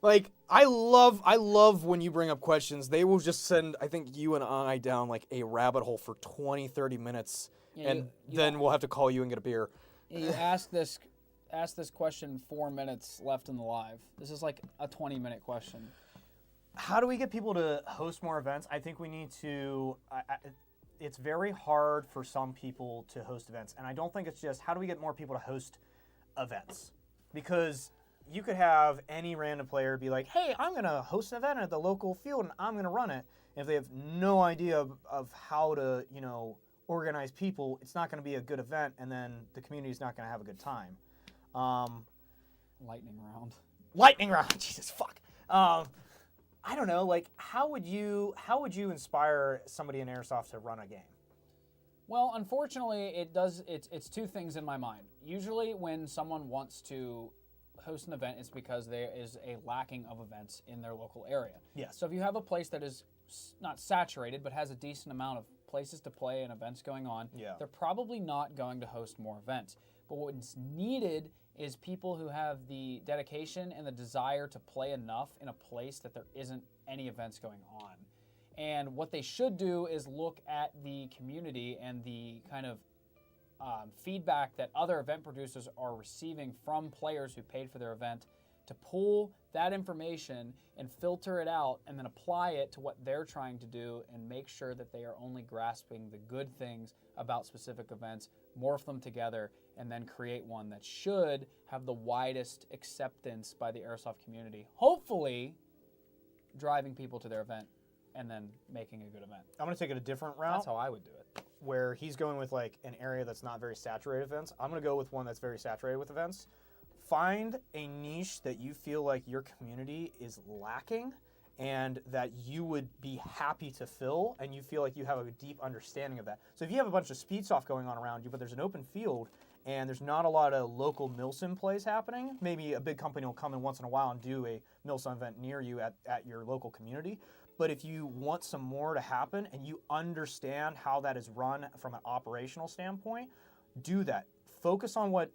Like, I love when you bring up questions. They will just send, I think, you and I down like a rabbit hole for 20, 30 minutes, Yeah, and then we'll have to call you and get a beer. You ask this question 4 minutes left in the live. This is like a 20-minute question. How do we get people to host more events? I think we need to... it's very hard for some people to host events, and I don't think it's just how do we get more people to host events? Because you could have any random player be like, hey, I'm going to host an event at the local field, and I'm going to run it. And if they have no idea of how to, organize people, it's not going to be a good event, and then the community's not going to have a good time. Lightning round. Jesus, fuck. I don't know, like, how would you inspire somebody in Airsoft to run a game? Well, unfortunately, it's two things in my mind. Usually when someone wants to host an event, it's because there is a lacking of events in their local area. Yes. So if you have a place that is not saturated but has a decent amount of places to play and events going on, they're probably not going to host more events. But what's needed is people who have the dedication and the desire to play enough in a place that there isn't any events going on. And what they should do is look at the community and the kind of feedback that other event producers are receiving from players who paid for their event to pull that information and filter it out and then apply it to what they're trying to do and make sure that they are only grasping the good things about specific events, morph them together, and then create one that should have the widest acceptance by the airsoft community. Hopefully, driving people to their event and then making a good event. I'm going to take it a different route. That's how I would do it. Where he's going with like an area that's not very saturated with events. I'm going to go with one that's very saturated with events. Find a niche that you feel like your community is lacking and that you would be happy to fill, and you feel like you have a deep understanding of that. So if you have a bunch of Speedsoft going on around you, but there's an open field and there's not a lot of local Milsim plays happening, maybe a big company will come in once in a while and do a Milsim event near you at your local community. But if you want some more to happen and you understand how that is run from an operational standpoint, do that. Focus on what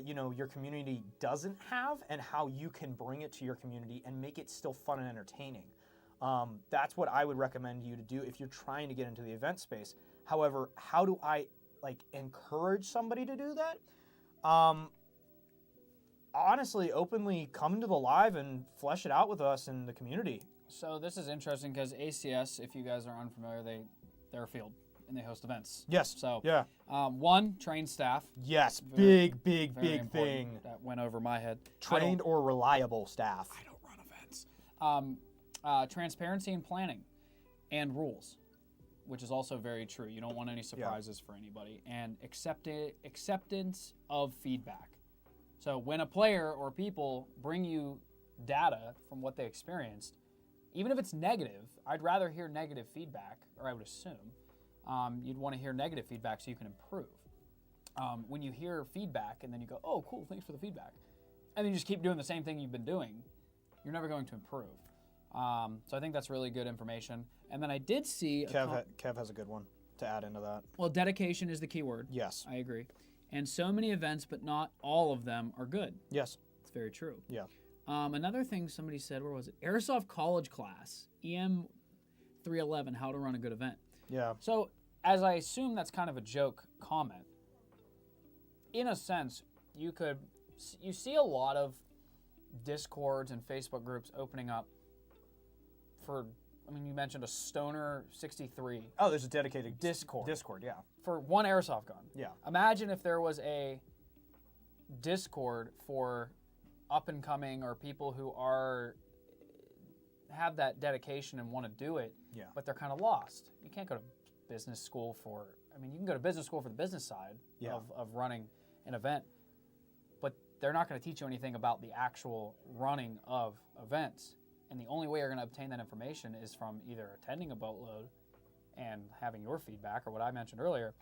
your community doesn't have and how you can bring it to your community and make it still fun and entertaining. That's what I would recommend you to do if you're trying to get into the event space. However, how do I encourage somebody to do that? Honestly, openly come to the live and flesh it out with us in the community. So this is interesting because ACS, if you guys are unfamiliar, they're a field and they host events. Yes. So yeah. One, trained staff. Yes. Very big important. thing. That went over my head. Trained or reliable staff. I don't run events. Transparency and planning and rules, which is also very true. You don't want any surprises for anybody. And acceptance of feedback. So when a player or people bring you data from what they experienced, even if it's negative, I'd rather hear negative feedback, or I would assume. You'd want to hear negative feedback so you can improve. When you hear feedback and then you go, oh, cool, thanks for the feedback, and then you just keep doing the same thing you've been doing, you're never going to improve. So I think that's really good information. And then I did see... Kev has a good one to add into that. Well, dedication is the key word. Yes. I agree. And so many events, but not all of them are good. Yes. It's very true. Yeah. Another thing somebody said, where was it? Airsoft college class, EM311, how to run a good event. Yeah. So, as I assume that's kind of a joke comment, in a sense, you see a lot of Discords and Facebook groups opening up for, you mentioned a Stoner 63. Oh, there's a dedicated Discord. Discord, yeah. For one airsoft gun. Yeah. Imagine if there was a Discord for up and coming or people who have that dedication and want to do it, but they're kind of lost. You can't go to business school you can go to business school for the business side of running an event, but they're not going to teach you anything about the actual running of events. And the only way you're going to obtain that information is from either attending a boatload and having your feedback, or what I mentioned earlier,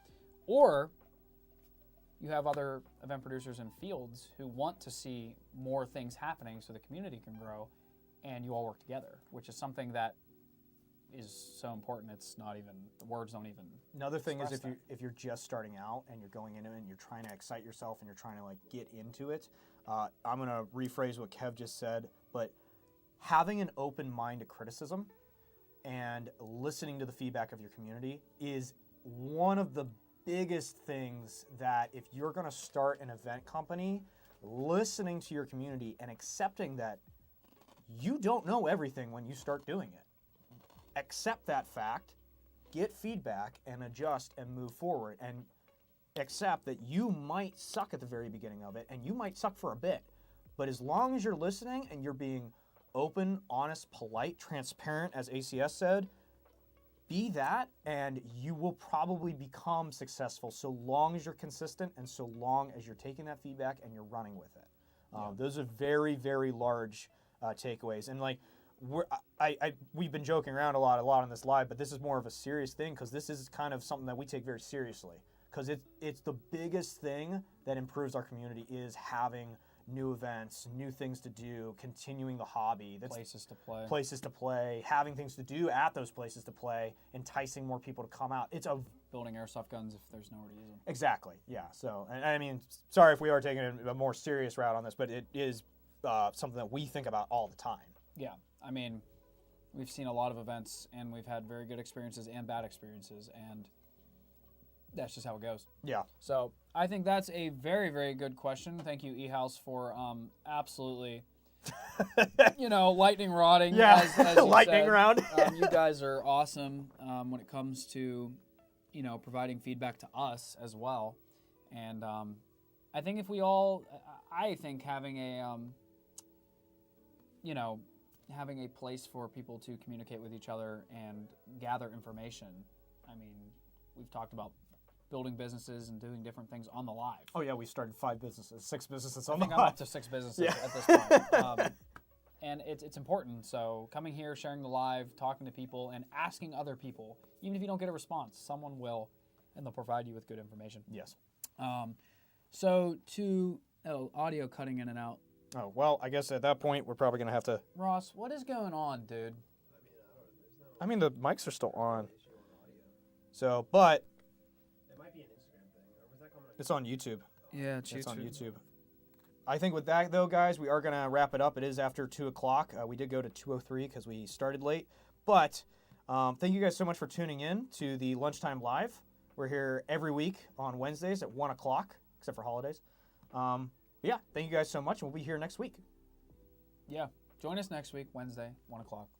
or you have other event producers in fields who want to see more things happening so the community can grow, and you all work together, which is something that is so important. It's not even, the words don't even. Another thing is express if you're just starting out and you're going into it and you're trying to excite yourself and you're trying to get into it, I'm going to rephrase what Kev just said, but having an open mind to criticism and listening to the feedback of your community is one of the biggest things that if you're going to start an event company, listening to your community and accepting that you don't know everything when you start doing it. Accept that fact, get feedback, and adjust and move forward, and accept that you might suck at the very beginning of it, and you might suck for a bit. But as long as you're listening and you're being open, honest, polite, transparent, as ACS said, be that, and you will probably become successful so long as you're consistent and so long as you're taking that feedback and you're running with it. Those are very, very large takeaways. And we've been joking around a lot on this live, but this is more of a serious thing because this is kind of something that we take very seriously because it's the biggest thing that improves our community is having new events, new things to do, continuing the hobby. That's places to play, having things to do at those places to play, enticing more people to come out. It's building airsoft guns if there's nowhere to use them. Exactly, yeah. So, and sorry if we are taking a more serious route on this, but it is something that we think about all the time. Yeah, we've seen a lot of events, and we've had very good experiences and bad experiences, and that's just how it goes. Yeah. So I think that's a very, very good question. Thank you, eHouse, for absolutely lightning rodding. Yeah, as you lightning said. round. You guys are awesome when it comes to, providing feedback to us as well. And I think if we all, I think having a, having a place for people to communicate with each other and gather information. I mean, we've talked about building businesses and doing different things on the live. Oh yeah, we started 6 businesses I on think the I'm live. up to 6 businesses Yeah. at this point. And it's important. So coming here, sharing the live, talking to people, and asking other people, even if you don't get a response, someone will, and they'll provide you with good information. Yes. So audio cutting in and out. Oh well, I guess at that point we're probably gonna have to. Ross, what is going on, dude? I mean, the mics are still on. So, but It might be an Instagram thing, or was that coming? it's on YouTube. Yeah, It's on YouTube. I think with that though, guys, we are gonna wrap it up. It is after 2:00. We did go to 2:03 because we started late. But thank you guys so much for tuning in to the Lunchtime Live. We're here every week on Wednesdays at 1:00, except for holidays. Yeah, thank you guys so much, and we'll be here next week. Yeah. Join us next week, Wednesday, 1:00.